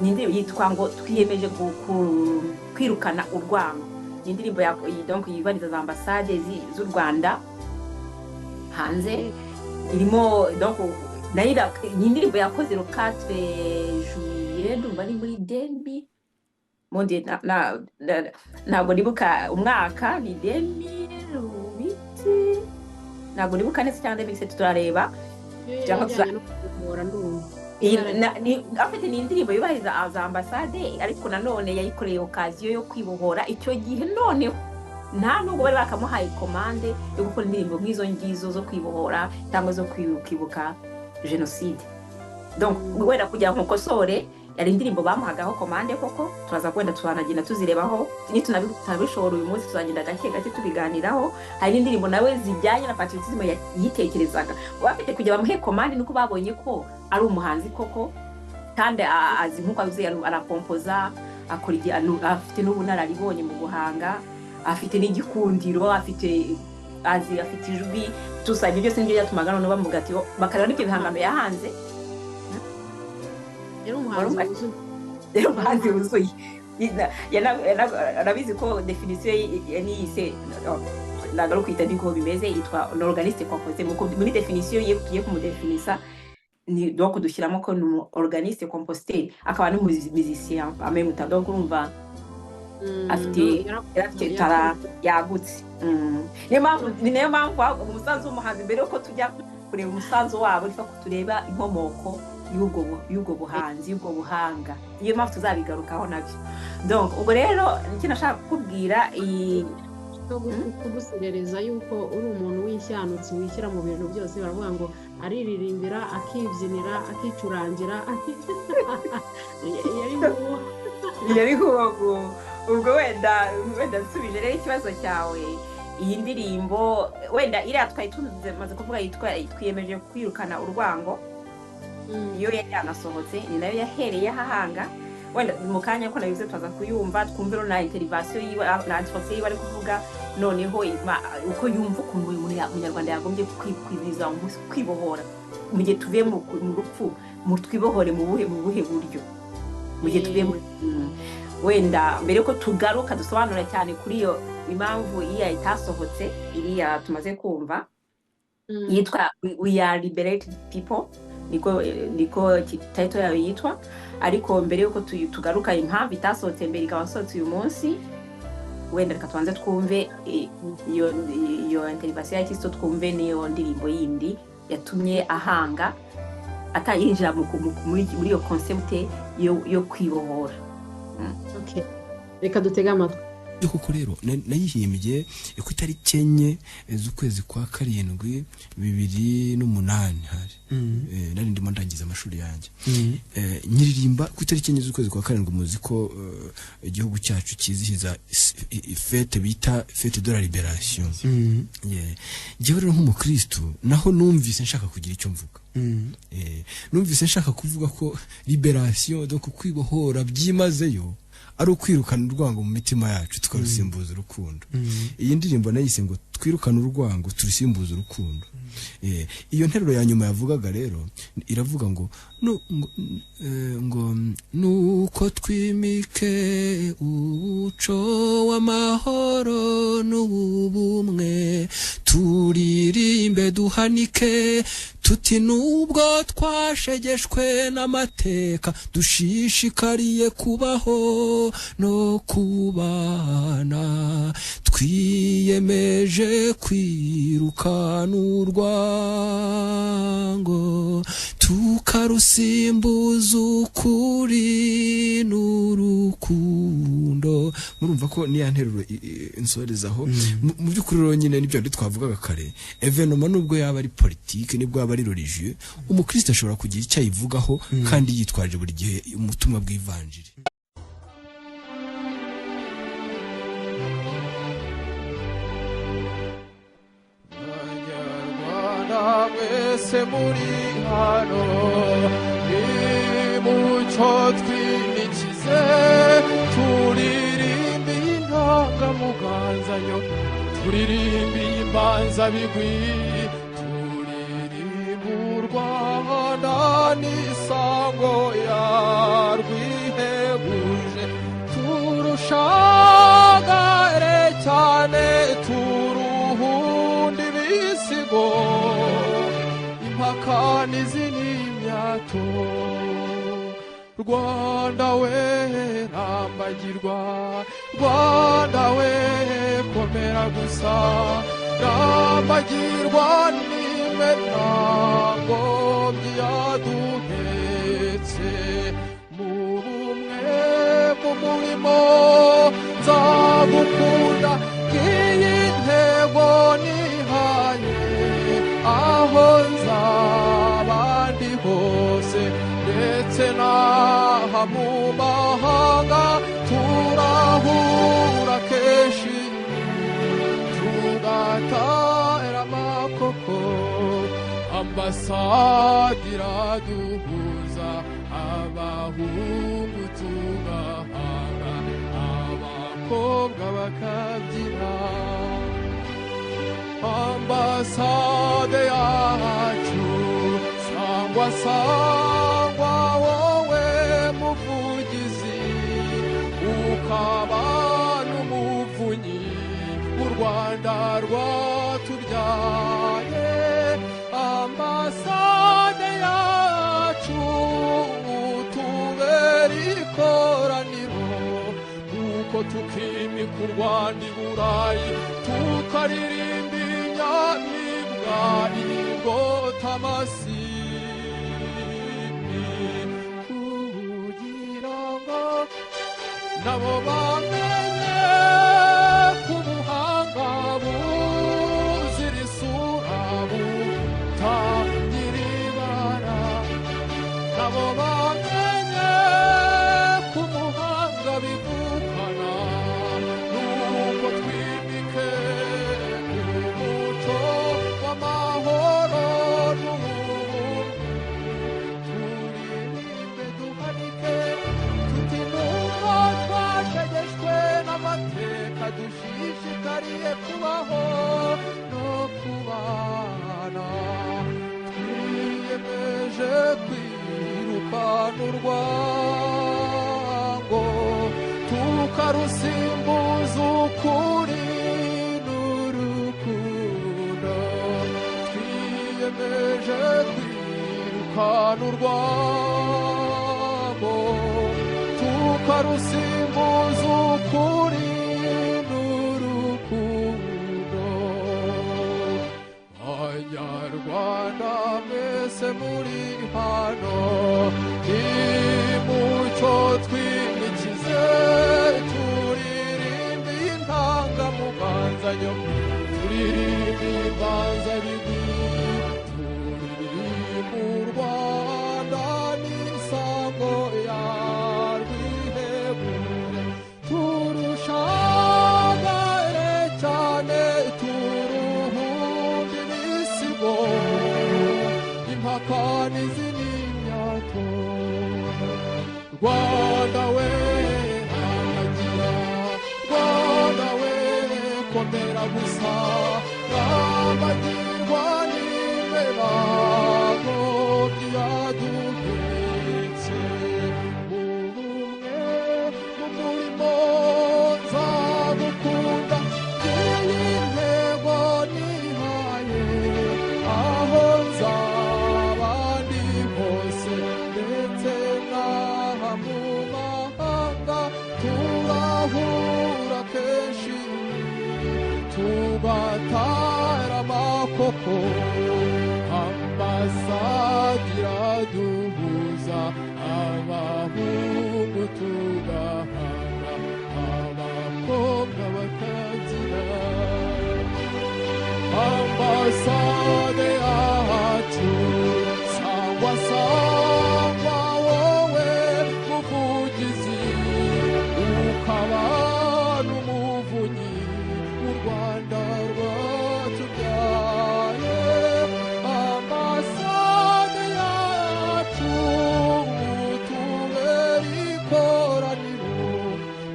Ni indirimbo yitwa ngo twiyemeje kwirukana urwango, ni indirimbo donc yubahiriza za ambasade z'u Rwanda hanze, irimo donc nayo ni indirimbo yakoze le 4 juillet ndumva ari muri Demi monde ntabwo nibuka umwaka ni 2008 ntabwo nibuka neza cyane 2007 turareba cyangwa kwibohora ndumva afite ni indirimbo yubahiriza za ambasade ariko nanone yayikoreye occasion yo kwibohora icyo gihe none nta nubwo bari bakamuhaye komande yo gukora indirimbo nk'izo ngizo zo kwibohora cyangwa zo kwibuka genocide. Donc wenda kugira ngo nkosore yari indirimbo bamuhagaho komande koko turaza kwenda tubanagenda tuzirebaho ni tunabishobora uyu munsi tuzagenda gake gake tubiganiraho. Hari indirimbo nawe zijyanye na patriotism yitekerezaga bafite kugira bamuhe komande nuko babonye ko ari umuhanzi koko kandi azi nkuko avuze arakompoza akora afite n'ubunararibonye mu guhanga afite n'igikundiro afite ijwi tusanye byose n'ibyo yatumaga none bamuga ati bakareba n'ibyo bihangano yahanze rero umuhanzi wuzuye arabizi ko definition yise nagaro kwita ndiko bimeze yitwa l'organiste composé muri definition ye kumudefinisa ni donc dushyiramo ko ni organiste composé akaba ni musicien ameme donc urumva afite tara yagutse niyo mpamvu umusanzu w'umuhanzi mbere yuko tujya kureba umusanzu wabo reka tureba inkomoko y'ubwo buhanzi y'ubwo buhanga iyo mpamvu tuzabigarukaho nabyo. Donc ubwo rero nicyo nashaka kukubwira kuguserereza yuko uri umuntu w'ishyanutsi wishyira mu bintu byose baravuga ngo ariririmbira akibyinira akicurangira yari hugo ubwo wenda nsubije rero ikibazo cyawe. Iyi ndirimbo wenda iriya twari tumaze kuvuga yitwa twiyemeje kwirukana urwango iyo yari yanasohotse ni nayo yahereye ahahanga wenda mu kanya ko nabize twaza kuyumva twumvira na intervention yiwe na intervention yiwe ari kuvuga noneho uko yumva ukuntu umunyarwanda yagombye kwikwibiza kwibohora mu gihe tuvuye mu rupfu mu twibohore mu buhe buryo mu gihe tuvuye wenda mbere ko tugaruka dusobanura cyane kuri iyo impamvu iya itasohotse iriya tumaze kumva yitwa We Are Liberated People niko title yayo yitwa. Ariko mbere yuko tugaruka impamvu itasohotse mbere ikabasohotse uyu munsi wenda reka tubanze twumve iyo intervention ya Kristo twumve niyo ndirimbo yindi yatumye ahanga atayinjira muri iyo concept yo kwibohora. Okay, reka dutega amatwi. Koko rero nayihimbye ku itariki 4 z'ukwezi kwa 7 2008 hari nari ndimo ndangiza amashuri yanjye nyiririmba ku itariki 4 z'ukwezi kwa 7 muzi ko igihugu cyacu kizihiza fete bita fete de la libération. Jewe rero nk'umukristo naho numvise nshaka kugira icyo mvuga numvise nshaka kuvuga ko libération donc kwibohora byimazeyo ari ukwirukana urwango mu mitima yacu tukarusimbuza urukundo. Iyi ndirimbo nayise ngo twirukana urwango turusimbuza urukundo. Iyo nteruro ya nyuma yavugaga rero iravuga ngo nuko twimike uco w'amahoro n'ubumwe turirimbe duhanike tuti nubwo twashegeshwe n'amateka dushishikariye kubaho no kubana twiyemeje kwirukana urwango tukarusimbuza ukuri n'urukundo. Murumva ko niya nteruro insorezaho mu by'ukuri rero nyine nibyo twavugaga kare evenoma nubwo yaba ari politique nibwo yaba ari religieux umukristo ashobora kugira icyo ayivugaho kandi yitwaje buri gihe umutumwa bw'ivanjiri. mwese muri hano nimucyo twinikize turirimbe intangamuganzanyo turirimbe imbanza bigwi turirimbe urwanda n'isango yarwihebuje turushagare cyane turuhunda ibisigo impaka impakanizi n'imyato Rwanda we rambagirwa Rwanda we komera gusa rambagirwa n'imenango byaduhetse mu bumwe mu murimo nzagukunda iyi ntego nihaye aho nzaba ndi hose ndetse n'aha mu mahanga turahura kenshi tugatera amakoko ambasade iraduhuza abahungu tugahanga abakobwa bakabyina ambasade yacu sangwa sangwa wowe muvugizi ukaba n'umuvunyi u Rwanda rwatubyaye ambasade yacu utubera ikoraniro nuko tukimika u Rwanda i Burayi tukaririmba inyamibwa ingota amasini kugira ngo nabo bamenye ku buhanga buzira isura butagira ibara nabo bamenye ku buhanga bivukana nuko twimike umuco w'amahoro turirimbe duhanike tuti nubwo twashegeshwe n'amateka dushishikariye kubaho no kubana twiyemeje kwirukana urwango tukarusimbuza ukuri n'urukundo twiyemeje kwirukana urwango tukarusimbuza ukuri n'urukundo Abanyarwanda mwese muri hano nimucyo twimikize turirimbe intangamuganzanyo turirimbe imbanza bigwi turirimbe u Rwanda n'isango yarwihebure turushagare cyane turuhunde ibisigo impakanizi n'imyato Rwanda we ramagira Rwanda we komera gusa ramagirwa n'imibago byaduhetse mu bumwe mu murimo nzagukunda iyi ntego nihaye aho nzaba ndi hose ndetse n'aha mu mahanga turahura kenshi tugatara amakoko ambasade iraduhuza abahungu tugahanga abakobwa bakabyina ambasade yacu sangwa sangwa wowe muvugizi ukaba n'umuvunyi u Rwanda rwatubyaye ambasade yacu utubera ikoraniro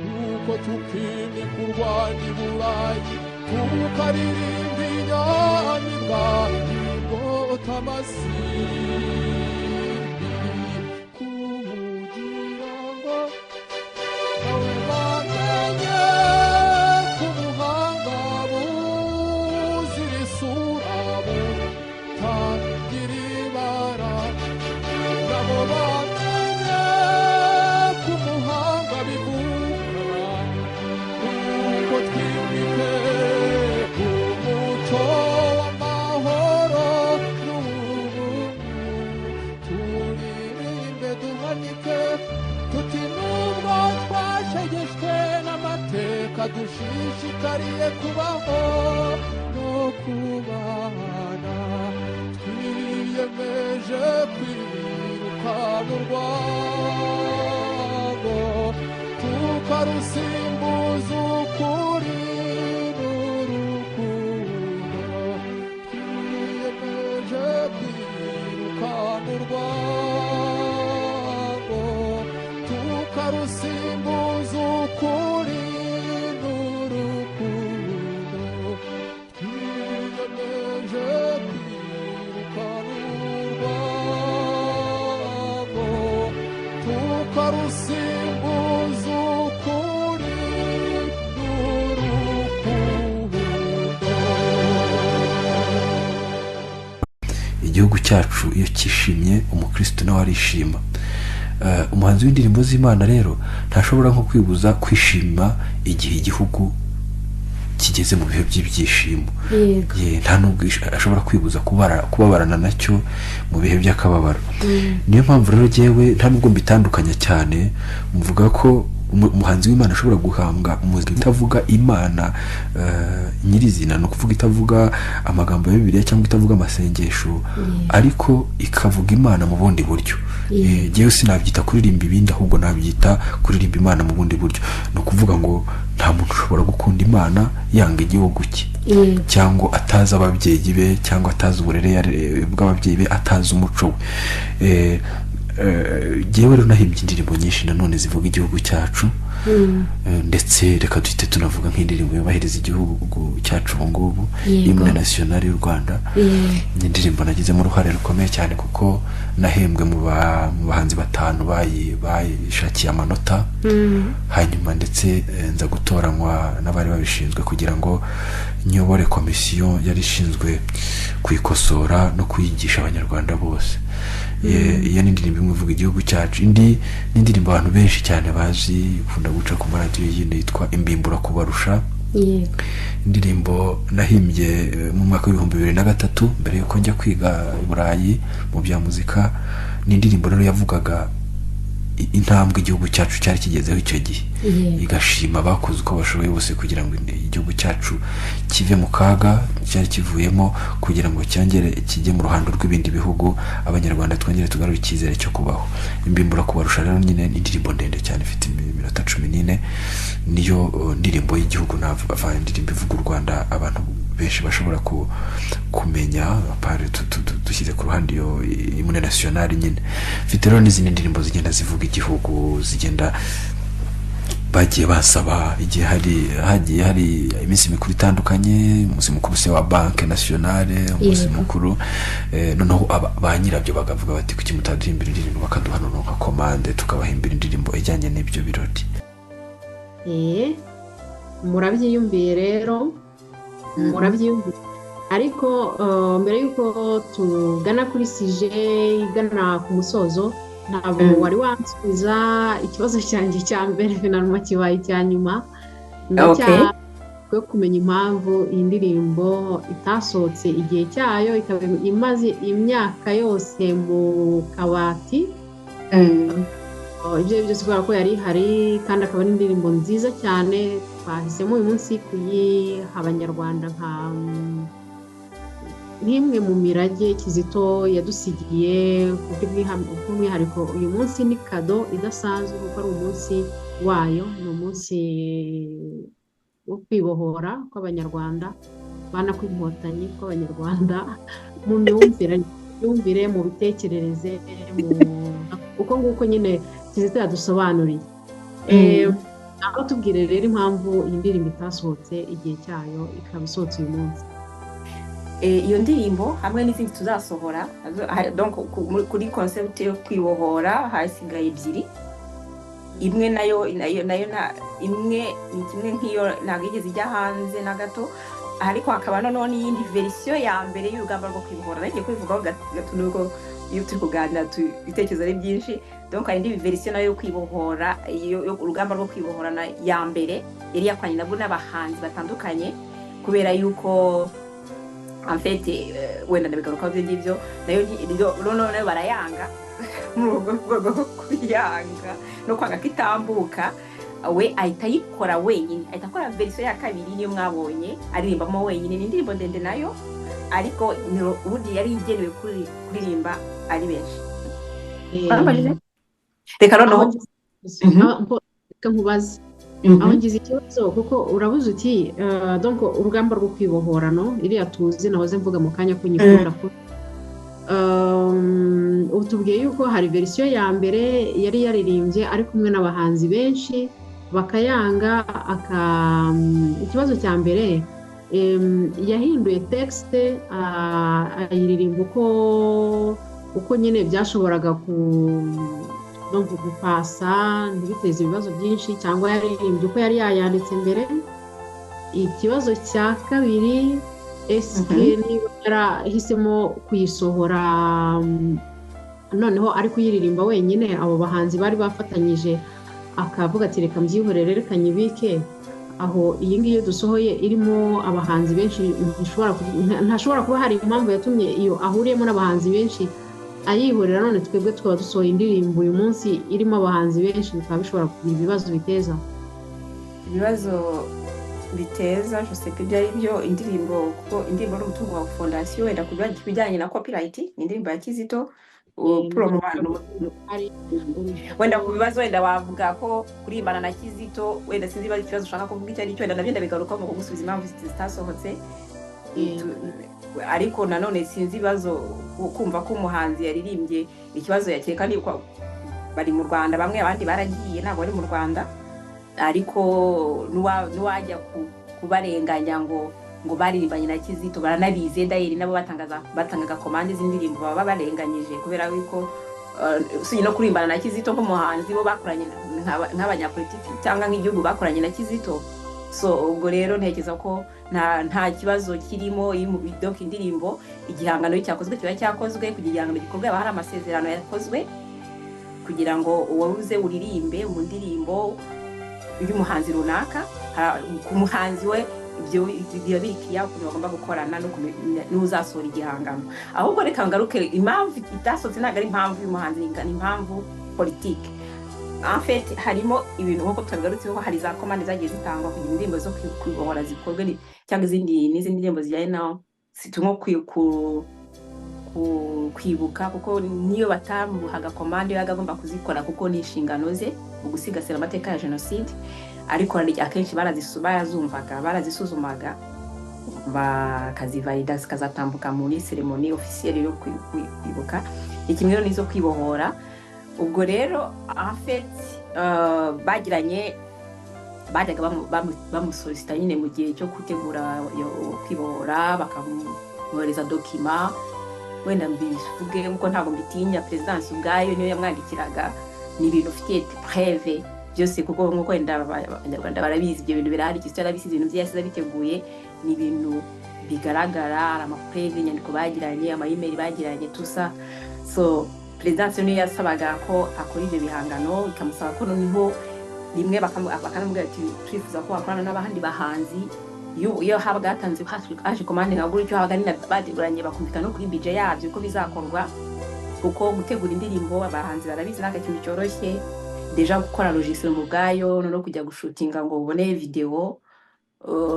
nuko tukimika u Rwanda i Burayi tukaririmba inyamibwa twirukana urwango tukarusimbuza ukuri n'urukundo twiyemeje kwirukana urwango tukarusimbuza ukuri n'urukundo twiyemeje kwirukana urwango tukarusimbuza ukuri igihugu cyacu iyo cyishimye umukristo nawe arishima. Umuhanzi w'indirimbo z'Imana rero ntashobora nko kwibuza kwishima igihe igihugu kigeze mu bihe by'ibyishimo. Nta nubwo ashobora kwibuza kubabarana nacyo mu bihe by'akababaro. Niyo mpamvu rero jyewe nta nubwo mbitandukanya cyane, mvuga ko umuhanzi w'Imana ashobora guhanga umuziki utavuga Imana nyirizina, no kuvuga itavuga amagambo ya Bibiliya cyangwa itavuga amasengesho, ariko ikavuga Imana mu bundi buryo. Jyewe sinabyita kuririmba ibindi, ahubwo nabyita kuririmba Imana mu bundi buryo. No kuvuga ngo nta muntu ushobora gukunda Imana yanga igihugu cye, cyangwa atazi ababyeyi be, cyangwa atazi uburere bw'ababyeyi be, atazi umuco we. Jyewe rero nahimbye indirimbo nyinshi nanone zivuga igihugu cyacu, ndetse reka duhite tunavuga nk'indirimbo yubahiriza igihugu cyacu ubu ngubu, Hymne National y'u Rwanda. Ni indirimbo nagizemo uruhare rukomeye cyane kuko nahembwe mu bahanzi 5 bayishakiye amanota, hanyuma ndetse nza gutoranywa n'abari babishinzwe kugira ngo nyobore komisiyo yari ishinzwe kuyikosora no kuyigisha abanyarwanda bose. Iyo ni indirimbo imwe ivuga igihugu cyacu. Indi ni indirimbo abantu benshi cyane bazi, ikunda guca ku maradiyo yindi, yitwa Imbimbura kubarusha. Indirimbo nahimbye mu mwaka wa 2003 mbere yuko njya kwiga i Burayi mu bya muzika. Ni indirimbo rero yavugaga intambwe igihugu cyacu cyari kigezeho icyo gihe, igashima bakoze uko bashoboye bose kugira ngo igihugu cyacu kive mu kaga cyari kivuyemo, kugira ngo cyongere kijye mu ruhando rw'ibindi bihugu, abanyarwanda twongere tugarure icyizere cyo kubaho. Imbimbura kubarusha rero nyine ni indirimbo ndende cyane, ifite iminota 14. Niyo ndirimbo y'igihugu, navuga indirimbo ivuga u Rwanda abantu benshi bashobora kumenya, apare dushyize ku ruhande iyo Hymne National nyine. Mfite rero n'izindi ndirimbo zigenda zivuga igihugu, zigenda bagiye basaba igihe hagiye hari iminsi mikuru itandukanye, umunsi mukuru se wa Banque Nationale, umunsi mukuru, noneho ba nyirabyo bagavuga bati kuki mutadirimbira indirimbo, bakaduha noneho nka komande tukabahimbira indirimbo ijyanye n'ibyo birori. Murabyiyumviye rero, murabyiyumviye. Ariko mbere yuko tugana kuri sije igana ku musozo, ntabwo wari wansubiza ikibazo cyanjye cya mbere, finalima kibaye icya nyuma. Yo kumenya impamvu iyi ndirimbo itasohotse igihe cyayo, ikaba imaze imyaka yose mu kabati. Ibyo byose kubera ko yari ihari, kandi akaba ari indirimbo nziza cyane. Twahisemo uyu munsi kuyiha abanyarwanda nk'imwe mu mirage Kizito yadusigiye. By'umwihariko uyu munsi ni kado idasanzwe kuko ari umunsi wayo, ni umunsi wo kwibohora kw'abanyarwanda, bana kw'inkotanyi kw'abanyarwanda, mu myumvire, mu bitekerereze, uko nguko nyine Kizito yadusobanuriye. Aho tubwire rero impamvu iyi ndirimbo itasohotse igihe cyayo, ikaba isohotse uyu munsi. Iyo ndirimbo hamwe n'izindi tuzasohora, donc kuri concept yo kwibohora hasigaye 2. Imwe nayo imwe ni kimwe nk'iyo ntabwo igeze ijya hanze na gato, ariko hakaba none iyindi version ya mbere y'urugamba rwo kwibohora. Nagiye kubivugaho gato nuko iyo turi kuganira ibitekerezo ari byinshi. Donc hari indi version nayo yo kwibohora, yo urugamba rwo kwibohora ya mbere yari yakwanye nabwo n'abahanzi batandukanye, kubera yuko en fait wenda ndabigaruka byo ngibyo nayo barayanga mu rwego kuyanga no kwanga kitambuka. We ahita yikora wenyine, ahita akora version ya kabiri niyo mwabonye aririmbamo wenyine. Ni indirimbo ndende nayo, ariko ubundi yari igenewe kuririmba ari benshi. Barambajije? Reka noneho reka nkubaze aho ngize ikibazo kuko urabuze uti donc urugamba rwo kwibohora no iriya tuzi nahoze mvuga mu kanya ko nyikunda ko ubu tubwiye yuko hari verisiyo ya mbere yari yaririmbye ari kumwe n'abahanzi benshi bakayanga ikibazo cya mbere yahinduye texte ayiririmba uko nyine byashoboraga gupasa ntibiteze ibibazo byinshi cyangwa yaririmbye uko yari yayanditse mbere. Ikibazo cya kabiri esike niba yarahisemo kuyisohora noneho ari kuyiririmba wenyine abo bahanzi bari bafatanyije akavuga ati reka mbyihorere reka nyibike aho iyi ngiyi dusohoye irimo abahanzi benshi ntashobora kuba hari impamvu yatumye iyo ahuriyemo n'abahanzi benshi ayihorera none twebwe tukaba dusohoye indirimbo uyu munsi irimo abahanzi benshi bikaba bishobora kugira ibibazo biteza je sais que ibyo ari byo indirimbo kuko indirimbo ari umutungo wa fondation wenda kubijyanye na copyright ni indirimbo ya Kizito wenda ku bibazo wenda wavuga ko kurimbana na Kizito wenda sinzi bari ikibazo ushaka kuvuga icyo ari cyo wenda nabyo ndabigaruka mu gusubiza impamvu zitasohotse ariko nanone sinzi ibibazo kumva ko umuhanzi yaririmbye ikibazo yakeka ni uko bari mu Rwanda bamwe abandi baragiye ntabwo bari mu Rwanda ariko nuwajya kubarenganya ngo baririmbanye na Kizito baranabize dayeri nabo batangaga komande z'indirimbo baba barenganyije kubera yuko usibye no kurimbana na Kizito nk'umuhanzi bo bakoranye nk'abanyapolitiki cyangwa nk'igihugu bakoranye na Kizito so ubwo rero ntekereza ko nta kibazo kirimo iri mu bidoka indirimbo igihangano cyakozwe kiba cyakozwe kugira ngo igikorwa yaba hari amasezerano yakozwe kugira ngo uwaruze uririmbe mu ndirimbo y'umuhanzi runaka ku muhanzi we ibyo bibikiya ukuntu bagomba gukorana n'uzasohora igihangano ahubwo reka ngaruke impamvu itasotse ntabwo ari impamvu y'umuhanzi ni impamvu politike en fait harimo ibintu nk'uko twabigarutseho hari za komande zagiye zitangwa kugira indirimbo zo kwibohora zikorwe cyangwa n'izindi ndirimbo zijyanye naho nko kwibuka kuko niyo batamuhaga komande yaga agomba kuzikora kuko ni inshingano ze mu gusigasira amateka ya jenoside ariko akenshi barazumvaga barazisuzumaga bakazivalida zikazatambuka muri ceremony officielle yo kwibuka ikimwe rero nizo kwibohora ubwo rero en fait bajyaga bamusolicita nyine mu gihe cyo gutegura kwibohora bakamwohereza dokima wenda mbivuge kuko ntabwo mbitinya perezidansi ubwayo niyo yamwandikiraga ni ibintu ufitiye preve byose kuko nk'uko wenda abanyarwanda barabizi ibyo bintu birahari Kizito yarabisize ibintu bye yasize biteguye ni ibintu bigaragara hari amapreve inyandiko bagiranye ama-email bagiranye tusa so perezidansi niyo yasabaga ko akora ibyo bihangano ikamusaba ko noneho rimwe bakanamubwira ati twifuza ko wakorana n'abandi bahanzi iyo habaga hatanze haje komande nka gutyo habaga bateguranye bakumvikana no kuri budget yabyo ko bizakorwa kuko gutegura indirimbo abahanzi barabizi naka kintu cyoroshye deja gukora logistique mu bwayo no kujya gushutinga ngo ubone video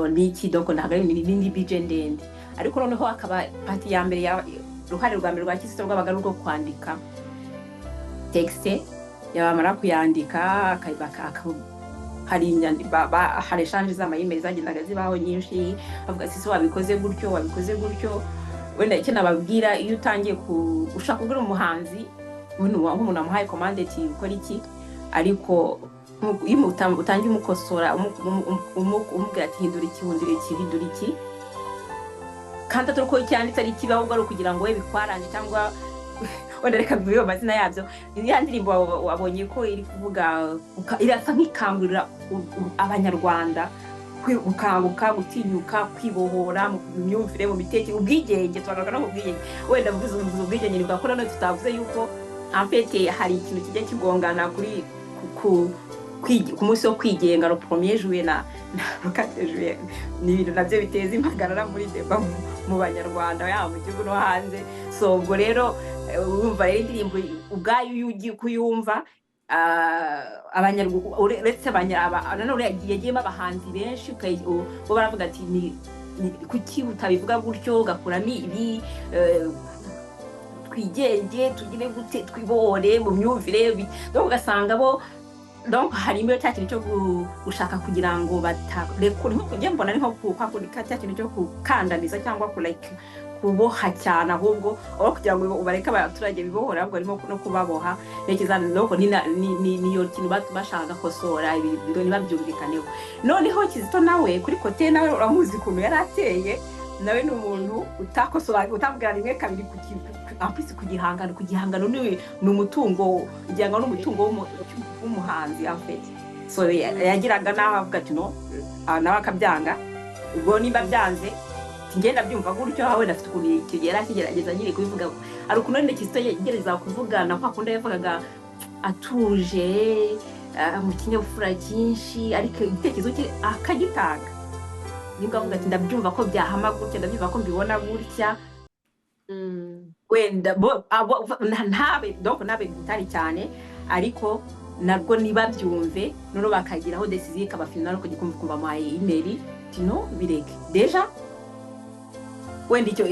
niki donc ntabwo ari n'indi budget ndende ariko noneho akaba party ya mbere ya ruhare rwa mbere rwa Kizito rwabaga rwo kwandika texte yabamara kuyandika hari hari eshanje z'ama-email zagendaga zibaho nyinshi avuga ati wabikoze gutyo wenda icyo nababwira iyo utangiye ushaka kubwira umuhanzi nk'umuntu amuhaye komande ati ukora iki ariko iyo utangiye umukosora umubwira ati hindura iki kandi atari uko cyanditse ari ikibi ahubwo ari ukugira ngo we bikwaranje cyangwa wenda reka bivuye amazina yabyo ya ndirimbo wabonye ko iri kuvuga irasa nk'ikangurira abanyarwanda gukanguka gutinyuka kwibohora mu myumvire mu mitekerereze ubwigenge twagaruka no mu bwigenge wenda mvuze ubwigenge ni bwakora no tutavuze yuko en fait hari ikintu kijya kigongana kuri ku munsi wo kwigenga le 1er juillet na 4 juillet ni ibintu nabyo biteza impagarara muri deba mu banyarwanda ya mu gihugu no hanze so ubwo rero urumva rero indirimbo ubwayo iyo ugiye kuyumva abanyarwanda uretse nanone yagiyemo abahanzi benshi bo baravuga ati ni kuki utabivuga gutyo ugakuramo ibi twigenge tugire gute twibohore mu myumvire donc ugasanga bo donc harimo cya kintu cyo gushaka kugira ngo batarekure nko kujya mbona ari nko kwakura cya kintu cyo gukandaniza cyangwa kuboha cyane ahubwo aho kugira ngo ubareke abaturage bibohora ahubwo arimo no kubaboha nekeza nuko niyo kintu bashaka kosora ibintu nibabyumvikaneho noneho Kizito nawe kuri kote nawe uramuzi kuntu yarateye nawe ni umuntu utakosora utabwira rimwe kabiri ampisi kugihangano ni umutungo igihangano n'umutungo w'umuhanzi afite so yagiraga naho avuga ati no nawe akabyanga ubwo nimba byanze ngenda byumva gutyo hawe nafite ukuntu kigerageza nyiri kubivuga ari ukuntu nende Kizito yegereza kuvugana kwa kundi yavugaga atuje mu kinyabupfura cyinshi ariko igitekerezo cye akagitanga nibwo avuga ati ndabyumva ko byahama gutya ndabyumva ko mbibona gutya wenda ntabe donc nabe bitari cyane ariko nabwo niba byumve none bakagiraho decision kabafina no kugikumva mu email tino bireke deja wenda icyo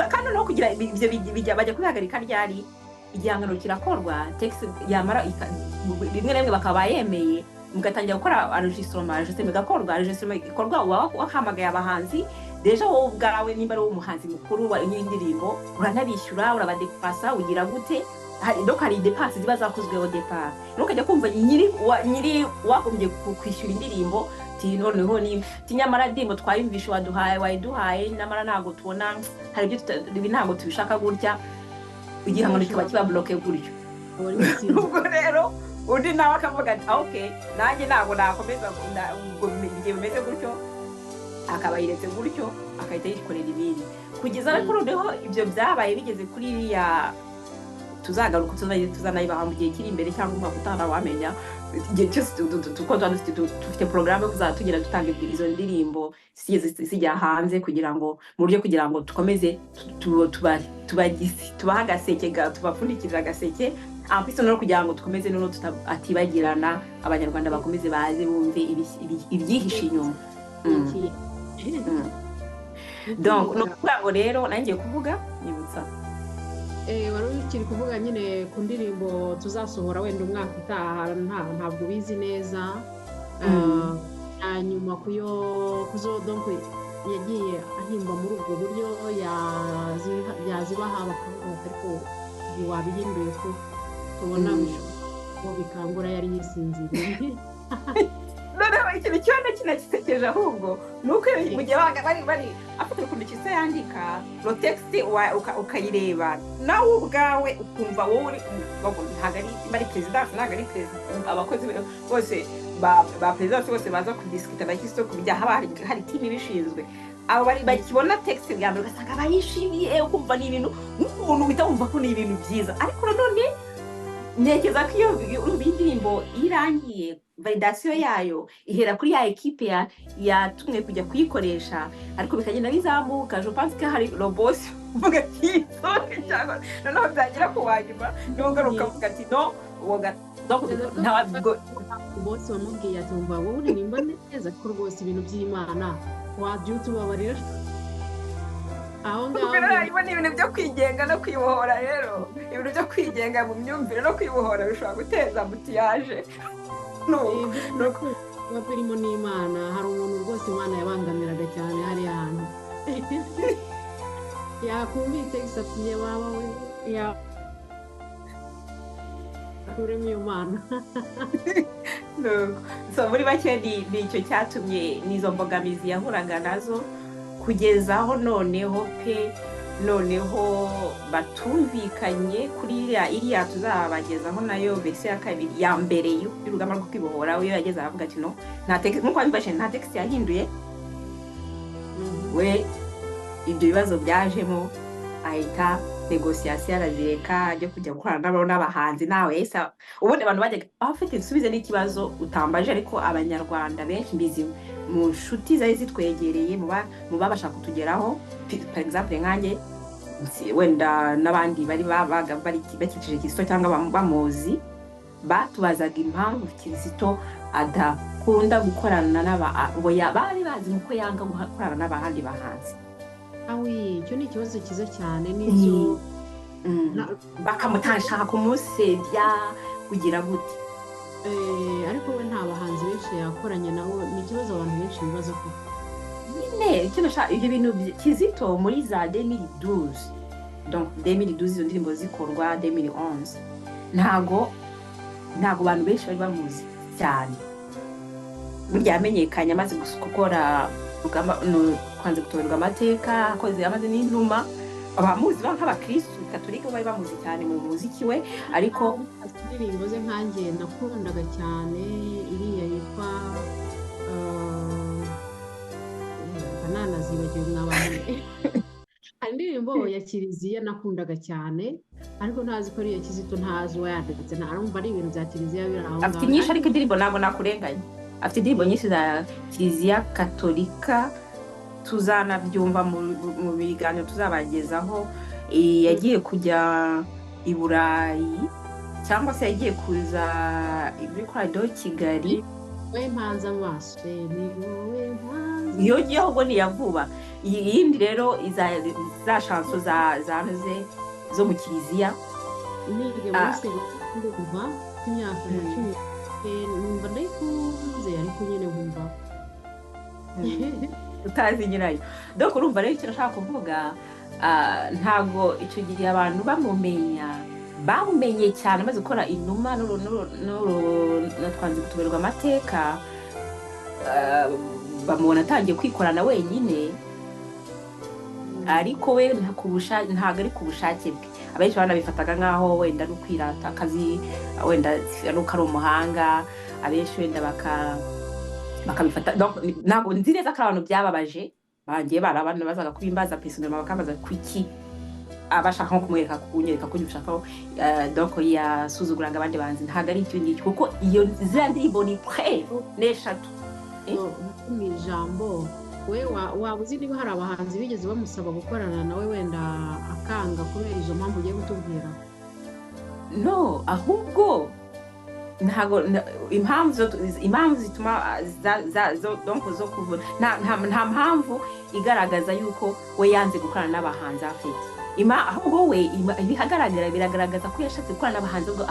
kandi no kugira ibyo bijya bajya kubihagarika ryari igihangano kirakorwa text yamara rimwe rimwe bakaba yemeye mugatangira gukora enregistrement bigakorwa enregistrement ikorwa wahamagaye abahanzi deja wowe ubwawe nimba ari umuhanzi mukuru wa indirimbo uranabishyura urabadepasa ugira gute hari depense ziba zakozwe au départ nukajya kumva nyiri wagombye kwishyura indirimbo noneho ni tinyamara ndimo twayumvisha waduhaye namara ntago tubona hari ibyo ntago tubishaka gutya igihangano kiba bloke gutyo ubwo rero undi nawe akavuga ati okay nanjye ntago nakomeza ubwo bimeze gutyo akabayiretse gutyo akahita yikorera ibindi kugeza ariko noneho ibyo byabaye bigeze kuri iriya tuzagaruka tuzanayibaha mu gihe kiri imbere cyangwa umwaka utaha wamenya igihe cyose dufite porogaramu yo kuzatugira dutanga izo ndirimbo zijya hanze kugira ngo mu buryo kugira ngo dukomeze tubaha agaseke tubapfundikirira agaseke ampisi no kugira ngo dukomeze noneho atibagirana abanyarwanda bakomeze baze bumve ibyihishe inyuma donc no kuvuga ngo rero nangiye kuvuga nyibutsa wari ukiri kuvuga nyine ku ndirimbo tuzasohora wenda umwaka utaha ntabwo bizi neza hanyuma kuzo donc yagiye ahimba muri ubwo buryo yazibaha bakavuga ariko wabihinduye ko tubona ko bikangura yari yisinziriye noneho ikintu cyane kinagisekeje ahubwo nuko mu gihe bari afite ukuntu Kizito yandika no text ukayireba nawe ubwawe ukumva wowe ntabwo ari president ntabwo ari president abakozi bose ba president bose baza kudiskita na Kizito kubijya hari team ibishinzwe abo bari bakibona text ya mbere ugasanga bayishimiye ukumva ni ibintu umuntu wita wumva ko ni ibintu byiza ariko none nekeza ko iyo indirimbo irangiye validation yayo ihera kuri ya equipe yatumwe kujya kuyikoresha ariko bikagenda bizamuka je pense que hari robot uvuga ati cyangwa noneho byagira ku wanyuma n'ugaruka uvuga ati no woga ntabwo bose bamubwiye ati umva wowe nimba neza ko rwose ibintu by'Imana wajya utubabarira aho ngaho ni ibintu byo kwigenga no kwibohora rero ibintu byo kwigenga mu myumvire no kwibohora bishobora guteza mutiyaje no birimo n'Imana hari umuntu rwose Imana yabangamiraga cyane hari ahantu yakumvise gisatiye waba we kurema Imana so muri bake ni icyo cyatumye n'izo mbogamizi yahuraga nazo kugeza aho noneho batumvikanye kuri iriya tuzabagezaho nayo verse ya kabiri ya mbere y'urugamba rwo kwibohora we yageze aravuga ati no nta text nkuko abifashe nta text yahinduye we ibyo bibazo byajemo ahita negociation arazireka ajya kujya gukorana n'abahanzi nawe esa ubundi abantu bajyaga afite isubize n'ikibazo utambaje ariko abanyarwanda benshi mbizi mu nshuti zari zitwegereye mu babashaka kutugeraho par exemple nkanjye wenda n'abandi bari bakikije Kizito cyangwa bamuzi batubazaga impamvu Kizito adakunda gukorana ngo bari bazi uko yanga gukorana n'abandi bahanzi icyo ni ikibazo cyiza cyane n'ibyo bakamutashaka kumusebya kugira gute. ariko we nta bahanzi benshi yakoranye nabo, ni ikibazo abantu benshi bibaza ko nyine icyo nashaka ibyo bintu Kizito muri za 2012, donc 2012 izo ndirimbo zikorwa 2011, ntago abantu benshi bari bamuzi cyane. Burya yamenyekanye amaze gukora kwanze gutorerwa amateka, akoze amaze n'inuma, abamuzi nk'abakristu katolika bari bamuzi cyane mu muziki we. Ariko indirimbo ze nkanjye nakundaga cyane iriya yitwa banana zibagiwe mwabanye hari indirimbo ya Kiliziya nakundaga cyane, ariko ntazi ko ariya Kizito, ntazi uwayanditse, ntarumva ari ibintu bya Kiliziya biri aho. Afite nyinshi, ariko indirimbo ntabwo nakurenganya, afite indirimbo nyinshi za Kiliziya katolika tuzanabyumva mu biganiro tuzabagezaho. Yagiye kujya i Burayi cyangwa se yagiye kuza muri Korado Kigali, we mpanze amaso ni wowe mpanze iyo giye ahubwo ntiyavuba. Iyindi rero za shanso zanoze zo mu Kiliziya nige muri segonde kuva imyaka ya 10 numva ndayikunze, ariko nyine nkumva utazi nyirayo. Donc urumva rero icyo nashaka kuvuga, ntago icyo gihe abantu bamumenye cyane amaze gukora inuma twanze gutuberwa amateka, bamubona atangiye kwikorana wenyine, ariko we ntago ari ku bushake bwe. Abenshi banabifataga nk'aho wenda ari ukwirata akazi, wenda ari umuhanga, abenshi wenda bakabifata. Ntabwo nzi neza ko abantu byababaje, bagiye barabana bazaga kubimbaza personnellement, bakabaza kuki abashaka nko kunyereka ko nyushakaho, donc yasuzuguranga abandi banzi. Ntabwo ari icyo ngicyo, kuko iyo ziriya ndirimbo ni preuve n'eshatu mu ijambo. We waba uzi niba hari abahanzi bigeze bamusaba gukorana nawe wenda akanga kubera izo mpamvu ugiye gutubwira? No, ahubwo ntago impamvu zituma donc zo kuvuna nta mpamvu igaragaza yuko we yanze gukorana n'abahanzi afite. Ahubwo we biragaragaza ko yashatse gukorana n'abahanzi, ubwo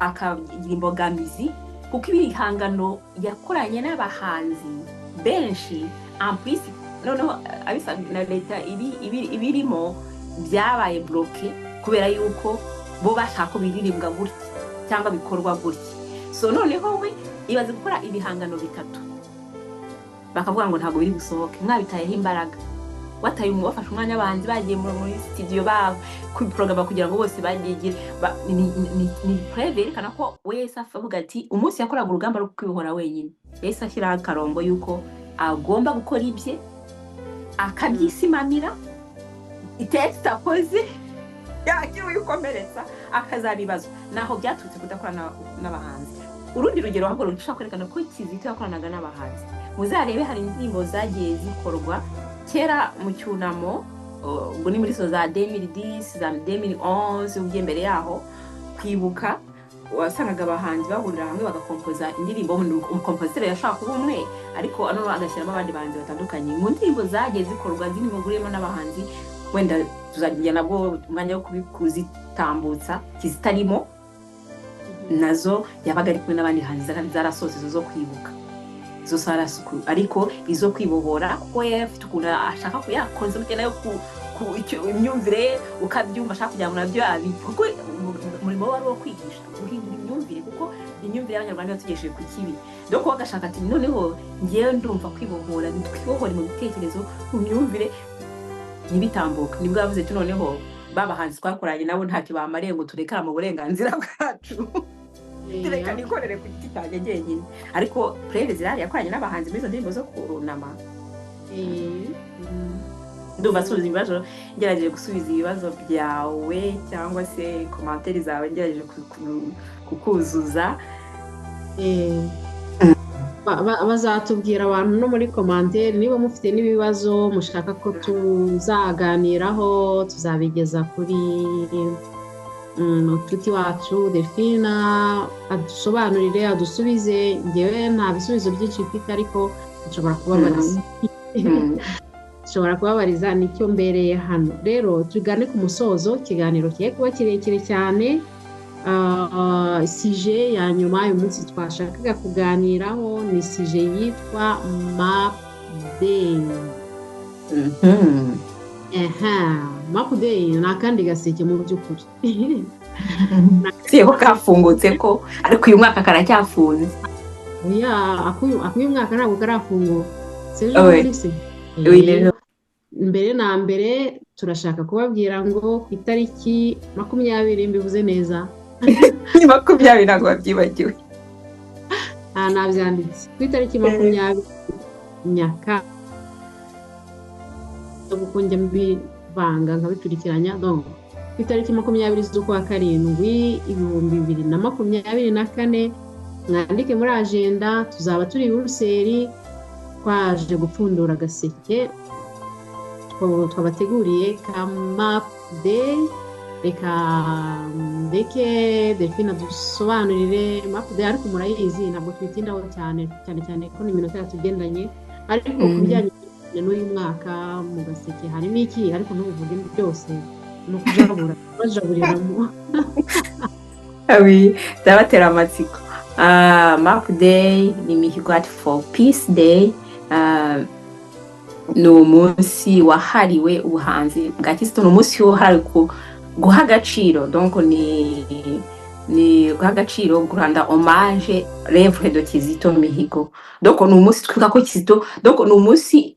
akagira imbogamizi, kuko ibihangano yakoranye n'abahanzi benshi en plus noneho abisa na leta ibirimo byabaye bloqué kubera yuko bo bashaka biririmbwa gutya cyangwa bikorwa gutya. So noneho we ibaze gukora ibihangano bitatu, bakavuga ngo ntabwo biri gusohoke, mwabitayeho imbaraga, wafashe umwanya abahanzi bagiye muri studio babo kubiprograma kugira ngo bose bagigire. Ni preuve yerekana ko wese avuga ati umunsi yakoraga urugamba rwo kwihora wenyine, yese ashyiraho akarongo yuko agomba gukora ibye, akabyisimanira, itext akoze yagiye uyikomeretsa akazabibazwa. Naho byaturutse kudakorana n'abahanzi. Urundi rugero ahubwo rushaka kwerekana ko Kizito yakoranaga n'abahanzi, muzarebe hari indirimbo zagiye zikorwa kera mu cyunamo, ubwo ni muri so za 2010 za 2011 ugiye mbere yaho kwibuka, wasangaga abahanzi bahurira hamwe bagakompoza indirimbo. Umukompositeri yashaka kuba umwe, ariko ano agashyiramo abandi bahanzi batandukanye. Mu ndirimbo zagiye zikorwa zirimo guremo n'abahanzi, wenda tuzagira nabwo umwanya wo kubikuzitambutsa kizitarimo, nazo yabaga ari kumwe n'abandi hanzi zarasoze zo kwibuka, zo sarasuku. Ariko izo kwibohora ko yafite ukuntu ashaka kuyakonza mukena yo imyumvire ukabyumva, ashaka kugira ngo nabyo kuko umurimo wari wo kwigisha guhindura imyumvire, kuko imyumvire y'Abanyarwanda yatugesheje ku kibi. Donc bagashaka ati noneho ngiye ndumva kwibohora, twibohore mu bitekerezo, mu myumvire nibitambuka. Nibwo yavuze ati noneho babahanzi twakoranye nabo ntacyo bamariye ngo turekara mu burenganzira bwacu, tureka nikorere ku giti cyanjye jyenyine. Ariko preuve zirari yakoranye n'abahanzi muri izo ndirimbo zo kunama. Ndumva subiza ibibazo, ngerageje gusubiza ibibazo byawe cyangwa se commentaire zawe, ngerageje kukuzuza. Bazatubwira abantu no muri commentaire niba mufite n'ibibazo mushaka ko tuzaganiraho, tuzabigeza kuri tuti wacu Delphina adusobanurire, adusubize. Ngewe nta bisubizo byinshi mfite, ariko nshobora kubabariza. ushobora kubabariza nicyo mbereye hano. Rero tugane ku musozo, ikiganiro kigiye kuba kirekire cyane. Sije ya nyuma uyu munsi twashakaga kuganiraho ni sije yitwa Map Day. Map Day ni akandi gaseke mu by'ukuri. Siyo kafungutse ko ariko uyu mwaka karacyafunze. Akuyu mwaka ntabwo karafunguka. Mbere na mbere turashaka kubabwira ngo ku itariki 20 mbivuze neza. 20 ntabwo wabyibagiwe. Nabyanditse ku itariki 20 Nyaka gukunjya mbivanga nkabiturikiranya donc ku itariki 20 z'ukwa karindwi 2024 mwandike muri agenda tuzaba turi i Buruseli twaje gupfundura agaseke twabateguriye ka Map Day. Reka ndeke Delphine dusobanurire Map Day ariko murayizi ntabwo twitindaho cyane ko ni iminota yatugendanye ariko ku bijyanye n'uyu mwaka mu gaseke harimo iki ariko n'ubuvuge byose no kujabura bajaburiramo. Ndabatera amatsiko. Map Day ni imihigo for Peace Day. Ni umunsi wahariwe ubuhanzi bwa Kristo, ni umunsi wahariwe guha agaciro, donc ni guha agaciro Rwanda hommage l'œuvre de Kizito Mihigo. Donc ni umunsi twibuka ko Kizito, donc ni umunsi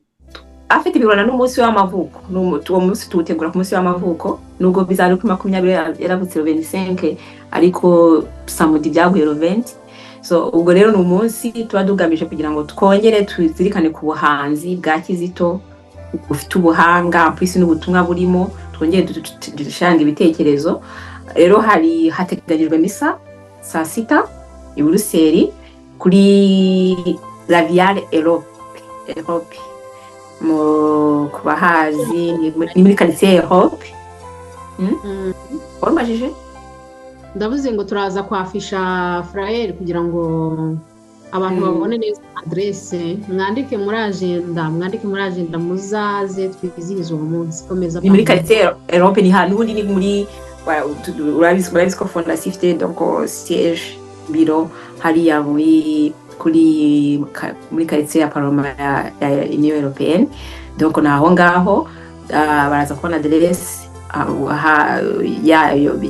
afite ibirwana n'umunsi w'amavuko. Uwo munsi tuwutegura ku munsi w'amavuko nubwo bizari ku 20 yaravutse 25 ariko samedi byaguye 20. So ubwo rero ni umunsi tuba dugamije kugira ngo twongere tuzirikane ku buhanzi bwa Kizito ufite ubuhanga apisi n'ubutumwa burimo, twongere dushanga ibitekerezo. Rero hateganyijwe misa saa 6 i Buruseli kuri La Viale Europe mu kubahazi ni muri quartier Europe. Ormajije ndavuze ngo turaza kwafisha flyer kugira ngo abantu babone neza adresse. Mwandike muri agenda muzaze twizihiza uwo munsi. Komeza ni muri quartier Europe, ni hano ubundi ni muri urabizi ko fondation ifite donc siège biro hariya muri quartier ya Parlement ya Union Européenne. Donc naho ngaho baraza kubona adresse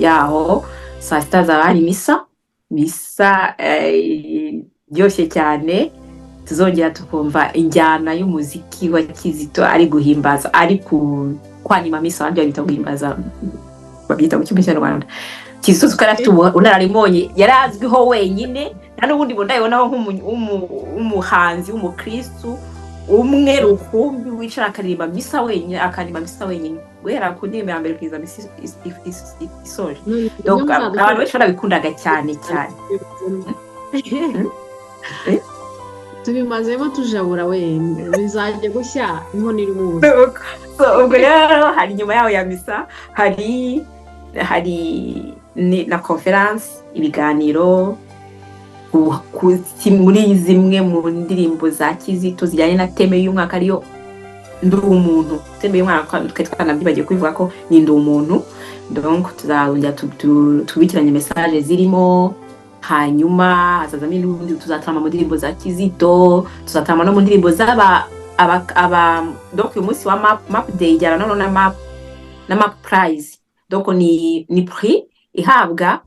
yaho. Saa 6 zabari misa ryoshye cyane. Tuzongera tukumva injyana y'umuziki wa Kizito ari guhimbaza, ari kwanima misa abandi babita guhimbaza, babyita mu cy'Ikinyarwanda. Kizito tukarafite unararimonye yarazwiho wenyine, nta n'ubundi bondayonaho nk'umuhanzi w'umukristo umwe rukumbi wicara akaririmba misa wenyine guhera ku ndirimbo ya mbere kugeza misa isoje. Donc abantu benshi barabikundaga cyane. Tubimazemo tujabura we bizajya gushya inkono iri mu ubwo rero hari nyuma yaho ya misa hari na conference, ibiganiro muri zimwe mu ndirimbo za Kizito zijyanye na teme y'umwaka ariyo ndi umuntu. Teme y'umwaka twanabyibagiye kubivuga ko ni ndi umuntu. Donc tuzajya tubikiranye message zirimo, hanyuma hazazamo n'ubundi tuzatarama mu ndirimbo za Kizito, tuzatarama no mu ndirimbo z'aba donc uyu munsi wa Map Day ijyana no na Map Prize. Donc ni prix ihabwa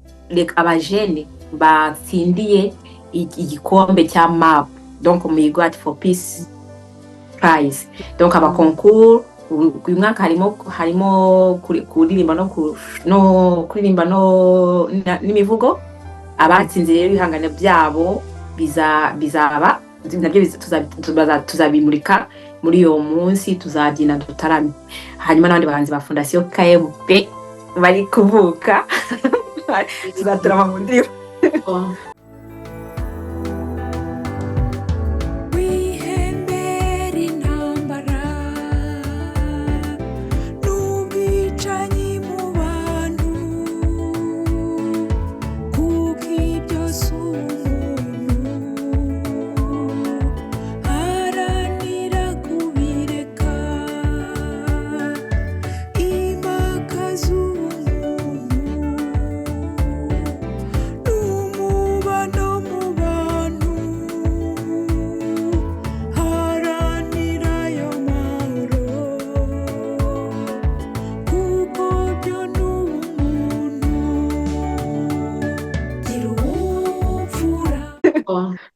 abajene batsindiye igikombe cya Map, donc Mihigo for Peace Prize. Donc aba concours uyu mwaka harimo kuririmba no n'imivugo. Abatsinze rero ibihangano byabo bizaba nabyo tuzabimurika muri uwo munsi, tuzabyina dutarame. Hanyuma n'abandi bahanzi ba Fondation KMP bari kuvuka tuzatarama mu ndirimbo.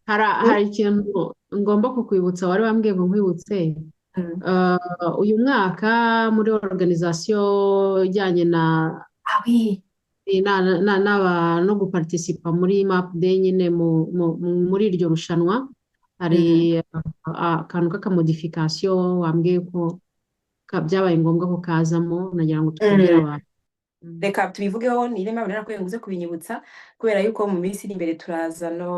hari ikintu ngomba kukwibutsa wari wambwiye ngo nkwibutse. Uyu mwaka muri organization ijyanye no guparticipa muri map day nyine muri iryo rushanwa hari akantu k'akamodification wambwiye ko byabaye ngombwa ko kazamo nagira ngo tukubwire abantu. Reka tubivugeho ni irema bonera ko nguze kubinyibutsa kubera yuko mu minsi iri imbere turaza no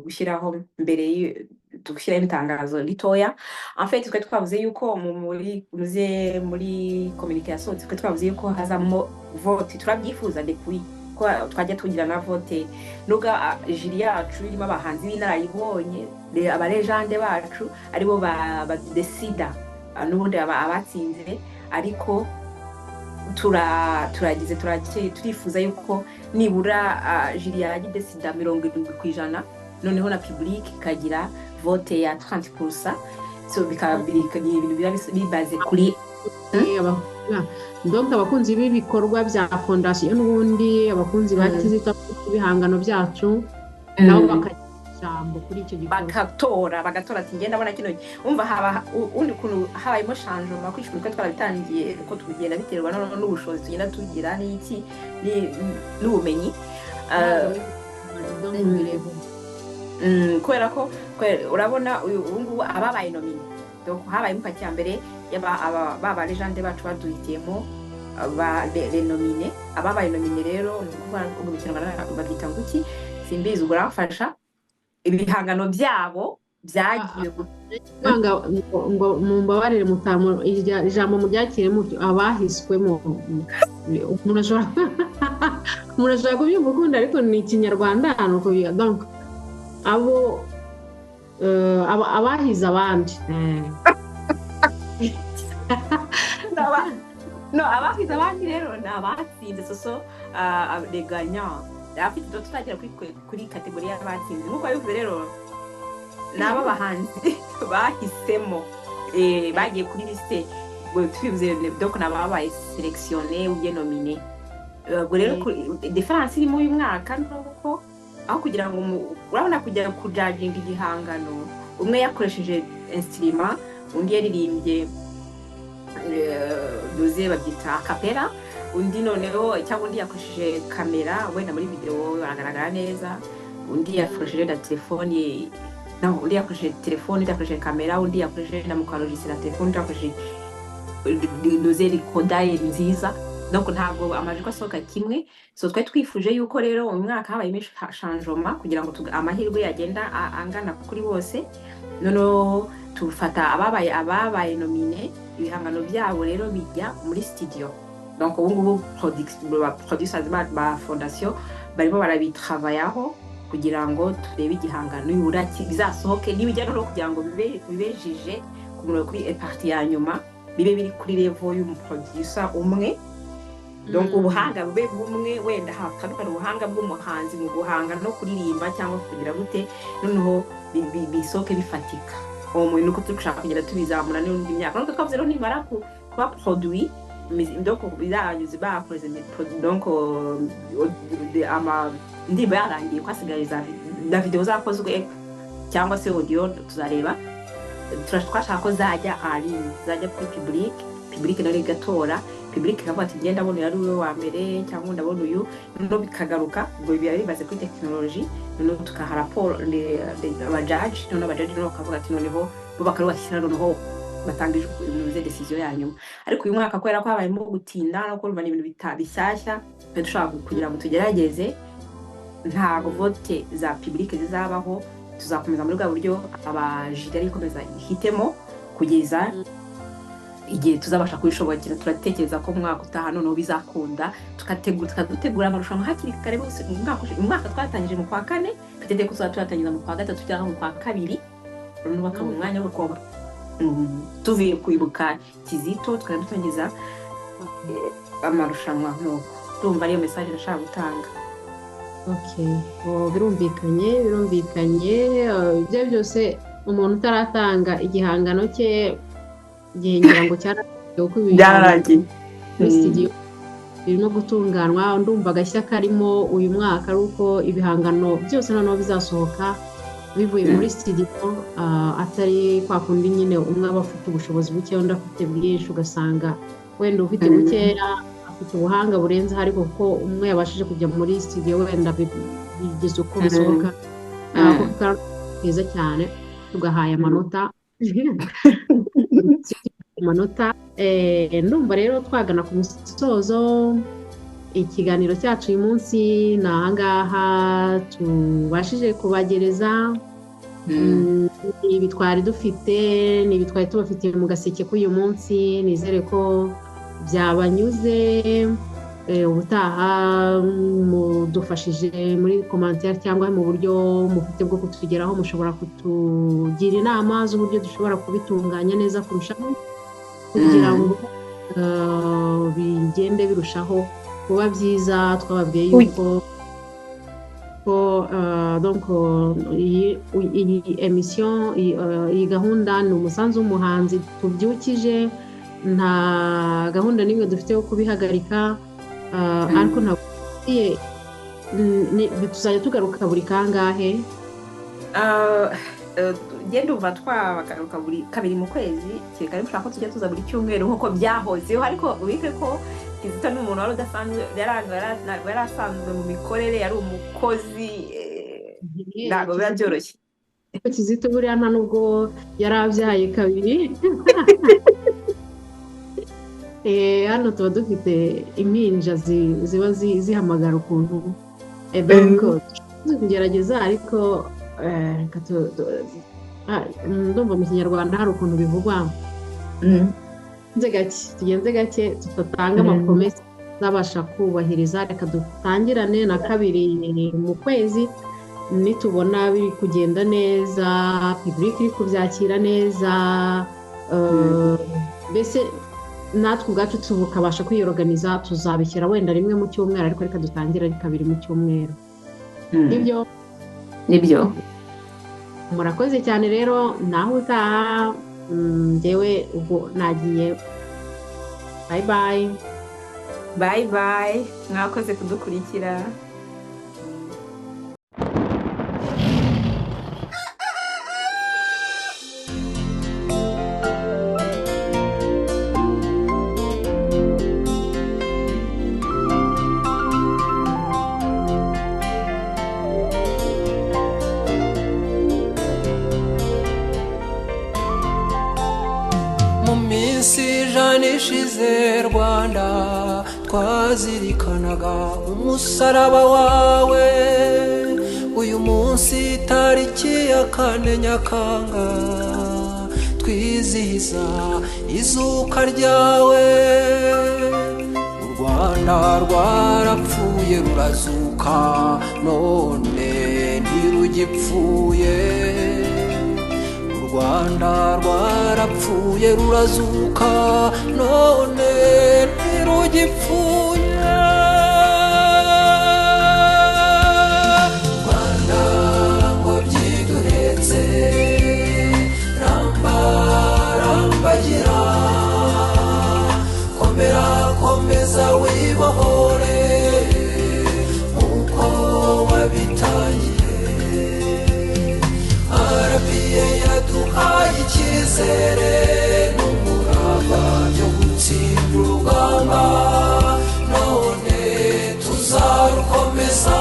gushyiraho mbere dushyiraho itangazo ritoya. En fait twe twavuze yuko muri communication twe twavuze yuko hazamo vote turabyifuza depuis ko twajya tugira na vote nuga jiri yacu irimo abahanzi b'inararibonye abarejande bacu aribo badesida n'ubundi abatsinze ariko turifuza yuko nibura jiri yagidesida 70% noneho na public ikagira vote ya 30%, so bikaba ibintu bibaze kuri donc abakunzi b'ibikorwa bya fondation n'ubundi abakunzi ba Kizito ibihangano byacu nabo bakagira ijambo kuri icyo gikorwa bagatora ati ngenda abona kino umva haba undi kuntu habayemo changement kwishura ko twarabitangiye ko tugenda biterwa n'ubushobozi tugenda tugira n'iki n'ubumenyi kubera ko urabona ubu ngubu ababaye nomine donc habaye mu cya mbere baba legende bacu baduhitiyemo ba renomine ababaye nomine rero ni ukuvuga ngo mu Kinyarwanda babyita ngo iki simbizi ubwo rafasha ibihangano byabo byagiye ngo mumbabarire mutamu ijambo mu byakire mu abahiswemo umuntu ashobora kubyumva ukunda ariko ni Ikinyarwanda nuko biga donc abahize abandi abahize abandi rero ni abatsinze soso reganya afite tutagira kuri kategori y'abatsinze nk'uko bivuze rero n'aba bahanzi bahisemo bagiye kuri liste twivuze donc n'ababaye sélectionné ou bien nominé ubwo rero difference iri muri uyu mwaka nuko aho kugira ngo urabona kujya kujudginga igihangano umwe yakoresheje instrument undi yaririmbye doze babyita capella undi noneho cyangwa undi yakoresheje kamera wenda muri video baragaragara neza undi yakoresheje na telefone undi yakoresheje telefone undi yakoresheje kamera undi yakoresheje na mukarojisira telefone undi yakoresheje doze recorder nziza donc ntabwo amajwi asohoka kimwe so twari twifuje yuko rero uyu mwaka habaye changement kugira ngo amahirwe yagenda angana kuri bose noneho tufata ababaye nomine ibihangano byabo rero bijya muri studio donc ubu ngubu producers ba fondation barimo barabitravaillaho kugira ngo turebe igihangano yura bizasohoke n'ibijyana no kugira ngo bibejije kuri partie ya nyuma bibe biri kuri level y'umuproducer umwe donc ubuhanga bube bumwe wenda hatandukana ubuhanga bw'umuhanzi mu guhanga no kuririmba cyangwa kugira gute noneho bisoke bifatika uwo muntu uko turashaka kugira tubizamura n'undi myaka nuko twavuze rero nimara kuba produit donc bizanyuze bakoze donc ndiba yarangiye kwasigariza na video zakozwe cyangwa se audio tuzareba turashaka ko zajya kuri public nari gatora public ikavuga ati ngenda abona yari uwe wa mbere cyangwa ndabona uyu no bikagaruka ngo biba bibaze kuri technology no tukaha rapport abajaji no bakavuga ati noneho bo bakarubashyira noneho batangije ubuze decision yanyu ariko uyu mwaka kwera ko habayemo gutinda no kumva ibintu bishyashya dushaka kugira ngo tugerageze ntago vote za public zizabaho tuzakomeza muri bwa buryo abajiri ari komeza hitemo kugeza igihe tuzabasha kubishobokera turatekereza ko mwaka utaha noneho bizakunda tukategura amarushanwa hakiri kare bose umwaka twatangije mu kwa 4 tutende ko tuzatangiza mu kwa 3 cyangwa mu kwa 2 noneho bakaba umwanya wo kuba tuvuye kwibuka Kizito tukadutangiza amarushanwa nuko ndumva ariyo message nashaka gutanga. Okay, birumvikanye ibyo byose umuntu utaratanga igihangano cye ngira ngo cyararangiye byararangiye birimo gutunganywa ndumva agashya karimo uyu mwaka ari uko ibihangano byose noneho bizasohoka bivuye muri studio atari kwa kundi nyine umwe aba afite ubushobozi buke undi afite bwinshi ugasanga wenda ufite bukeya afite ubuhanga burenze ariko kuko umwe yabashije kujya muri studio wenda bigeze uko bisohoka keza cyane tugahaye amanota ndumva rero twagana ku musozo ikiganiro cyacu uyu munsi ni ahangaha tubashije kubagereza ibi twari dufite n'ibi twari tubafitiye mu gaseke k'uyu munsi nizere ko byabanyuze ubutaha mudufashije muri commentaire cyangwa mu buryo mufite bwo kutugeraho mushobora kutugira inama z'uburyo dushobora kubitunganya neza kurushaho kugira ngo bigende birushaho kuba byiza twababwiye yuko donc iyi emission iyi gahunda ni umusanzu w'umuhanzi tubyukije nta gahunda n'imwe dufite yo kubihagarika ariko ntabwo tuzajya tugaruka buri kangahe genda umva twabagaruka buri kabiri mu kwezi kereka niba ushaka ko tujya tuza buri cyumweru nk'uko byahozeho ariko ubike ko Kizito ni umuntu wari udasanzwe yari asanzwe mu mikorere yari umukozi ntabwo biba byoroshye Kizito buriya nta nubwo yari abyaye kabiri hano tuba dufite impinja ziba zihamagara ukuntu kugerageza ariko ndumva mu kinyarwanda hari ukuntu bivugwa tugenze gake tudatanga amapromesi zabasha kubahiriza reka dutangirane na kabiri mu kwezi nitubona biri kugenda neza public iri kubyakira neza mbese natwe ubwacu tukabasha kwiyoroganiza tuzabishyira wenda rimwe mu cyumweru ariko reka dutangire ari kabiri mu cyumweru nibyo murakoze cyane rero naho utaha njyewe ubwo nagiye bye bye mwakoze kudukurikira ishize Rwanda twazirikanaga umusaraba wawe uyu munsi tariki ya 4 Nyakanga twizihiza izuka ryawe u Rwanda rwarapfuye rurazuka none ntirugipfuye Rwanda rwarapfuye rurazuka none ntirugipfuye Rwanda ngo byiduhetse ramba rambagira komera komeza wibohore nkuko wabitangiye arabiye yaduhaye icyizere n'umurava byo gutsinda urugamba none tuzarukomeza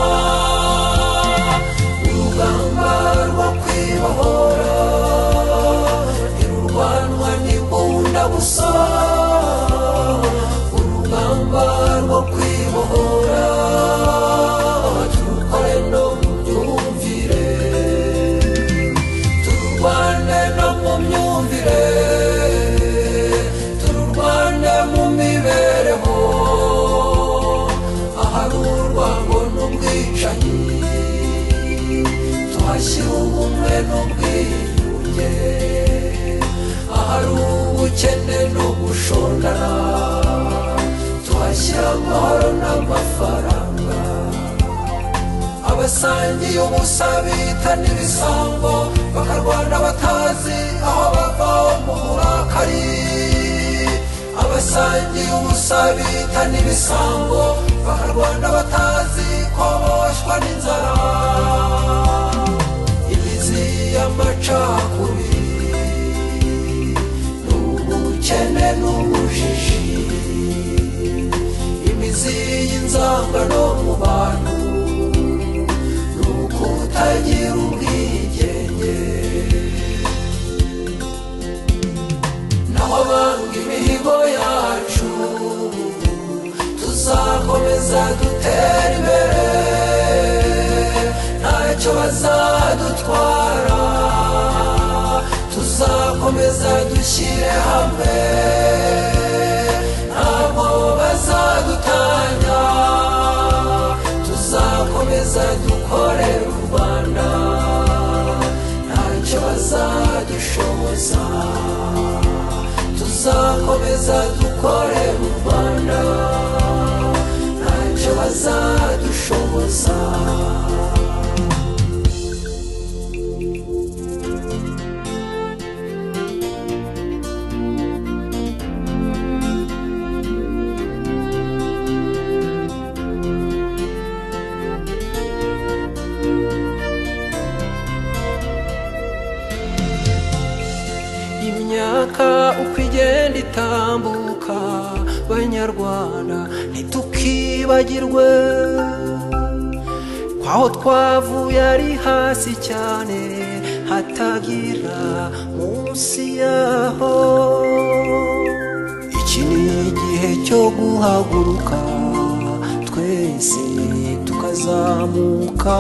urugamba rwo kwibohora ntirurwanwa n'imbunda gusa urugamba rwo kwibohora turukore no mu myumvire tururwane no mu myumvire tururwane mu mibereho ahari urwango n'ubwicanyi tuhashyira ubumwe n'ubwiyunge ahari ubukene no gushondana tuhashyira amahoro n'amafaranga abasangiye ubusa bitana ibisambo bakarwana batazi aho bava mu burakari abasangiye ubusa bita n'ibisambo bakarwana batazi ko boshwa n'inzara imizi y'amacakubiri n'ubukene n'ubujiji imizi y'inzangano mu bantu n'ukutagira ubwigenge naho abanga imihigo yacu tuzakomeza dutera imbere ntacyo bazadutwara tuzakomeza dushyire hamwe ntabwo bazadutanya tuzakomeza dukorera u Rwanda ntacyo bazadushoboza tuzakomeza dukorera u Rwanda ntacyo bazadushoboza imyaka uko igenda itambuka banyarwanda ntitukibagirwe kwaho twavuye ari hasi cyane hatagira munsi yaho iki ni igihe cyo guhaguruka twese tukazamuka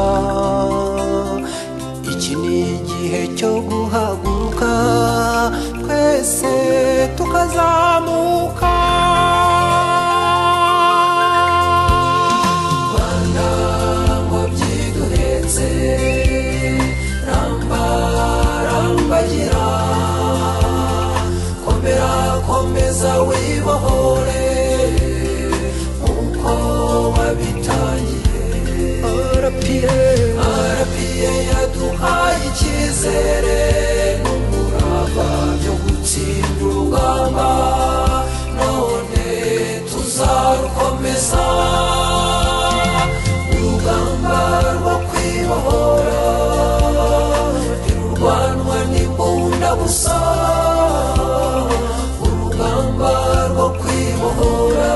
iki ni igihe cyo guhaguruka twese tukazamuka Rwanda ngo byiduhetse ramba rambagira komera komeza wibohore nkuko wabitangiye arapiye yaduhaye icyizere n'umurava byo gutsinda urugamba none tuzarukomeza urugamba rwo kwibohora ntirurwanwa n'imbunda gusa urugamba rwo kwibohora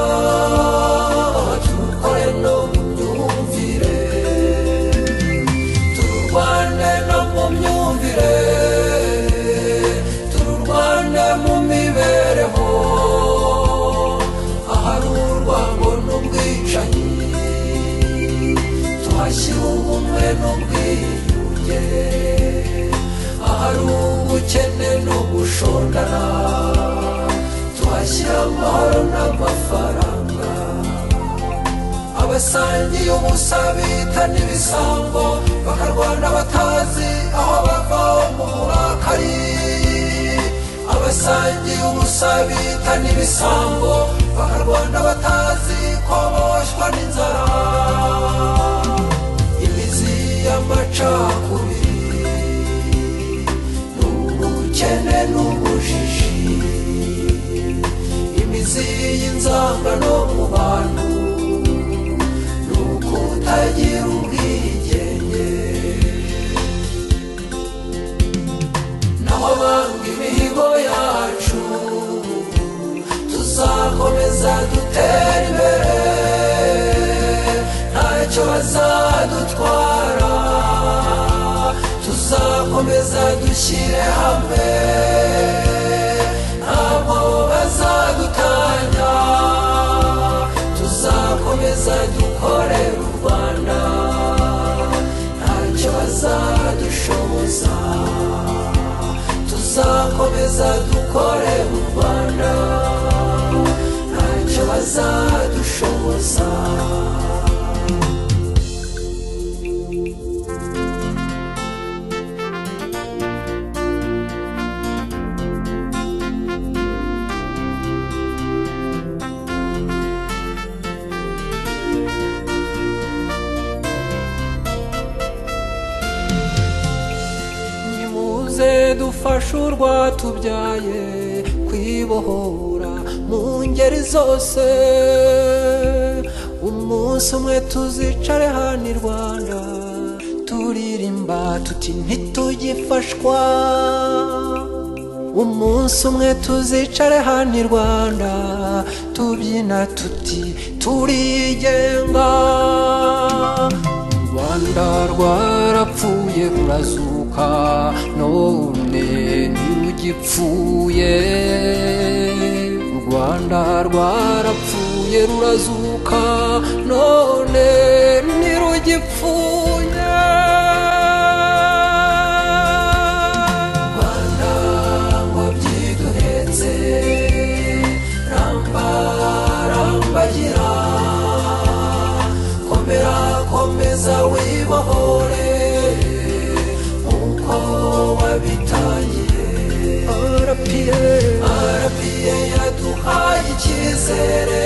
turukore no mu myumvire tururwane no mu myumvire tururwane mu mibereho ahari urwango n'ubwicanyi tuhashyira ubumwe n'ubwiyunge ahari ubukene no gushondana tuhashyira amahoro n'amafaranga abasangiye ubusa bita n'ibisambo bakarwana batazi aho bava mu burakari abasangiye ubusa bita n'ibisambo bakarwana batazi ko boshwa n'inzara imizi y'amacakubiri n'ubukene n'ubujiji imizi y'inzangano mu bantu n'ukutagira ubwigenge naho abanga imihigo yacu tuzakomeza dutera imbere ntacyo bazadutwara tuzakomeza dushyire hamwe ntabwo bazadutanya tuzakomeza dukorera u Rwanda ntacyo bazadushoboza tuzakomeza dukorera u Rwanda ntacyo bazadushoboza dufashe urwatubyaye kwibohora mu ngeri zose. Umunsi umwe tuzicare hano i Rwanda turirimba tuti ntitugifashwa. Umunsi umwe tuzicare hano i Rwanda tubyina tuti turigenga. U Rwanda rwarapfuye rurazuka none ntirugipfuye. U Rwanda rwarapfuye rurazuka none ntirugipfuye. Rwanda ngo byiduhetse ramba rambagira, komera komeza wibohore nkuko wabitangiye. RPA yaduhaye icyizere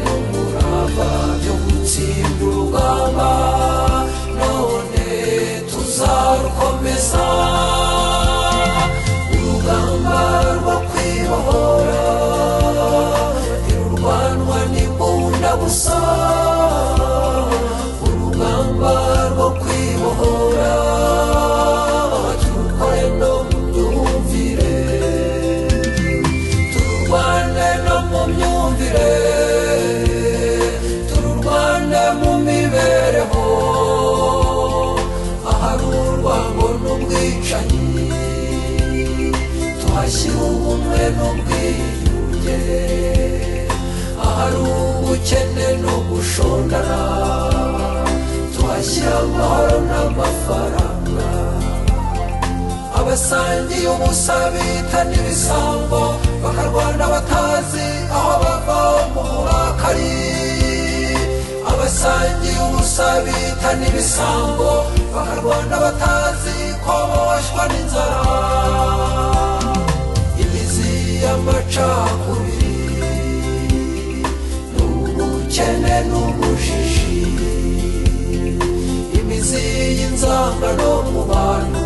n'umurava byo gutsinda urugamba, none tuzarukomeza. Urugamba rwo kwibohora ntirurwanwa n'imbunda gusa. Urugamba rwo kwibohora turukore no mu myumvire, tururwane no mu myumvire, tururwane mu mibereho. Ahari urwango n'ubwicanyi tuhashyira ubumwe n'ubwiyunge. Ahari ubukene no gushondana tuhashyira amahoro n'amafaranga. Abasangiye ubusa bitana ibisambo bakarwana batazi aho bava mu burakari. Abasangiye ubusa bitana ibisambo bakarwana batazi ko boshywa n'inzara. Imizi y'amacakubiri n'ubukene n'ubujiji, imizi y'inzangano mu bantu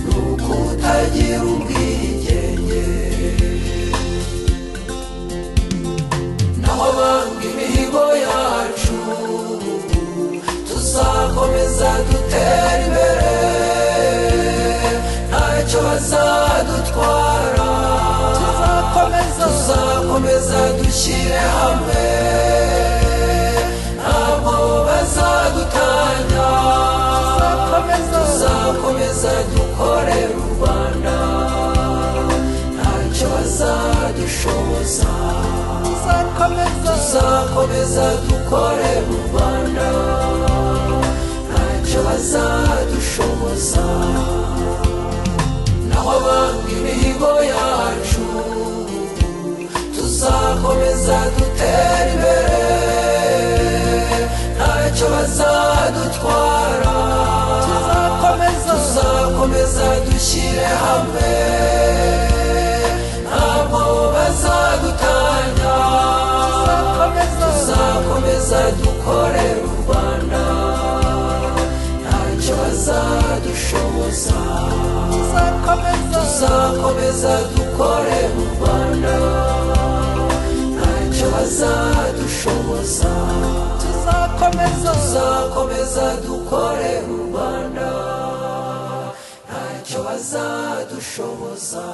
n'ukutagira ubwigenge. Naho abanga imihigo yacu tuzakomeza dutera imbere, ntacyo bazadutwara. Tuzakomeza dushyire hamwe, ntabwo bazadutanya. Tuzakomeza dukorera u Rwanda, ntacyo bazadushoboza. Tuzakomeza dukorera u Rwanda, ntacyo bazadushoboza. Naho abanga imihigo yacu tuzakomeza dutera imbere, ntacyo bazadutwara. Tuzakomeza dushyire hamwe, ntabwo bazadutanya. Tuzakomeza dukorera u Rwanda, ntacyo bazadushoboza. Tuzakomeza dukorera u Rwanda, ntacyo bazadushoboza. Tuzakomeza dukorera u Rwanda, ntacyo bazadushoboza.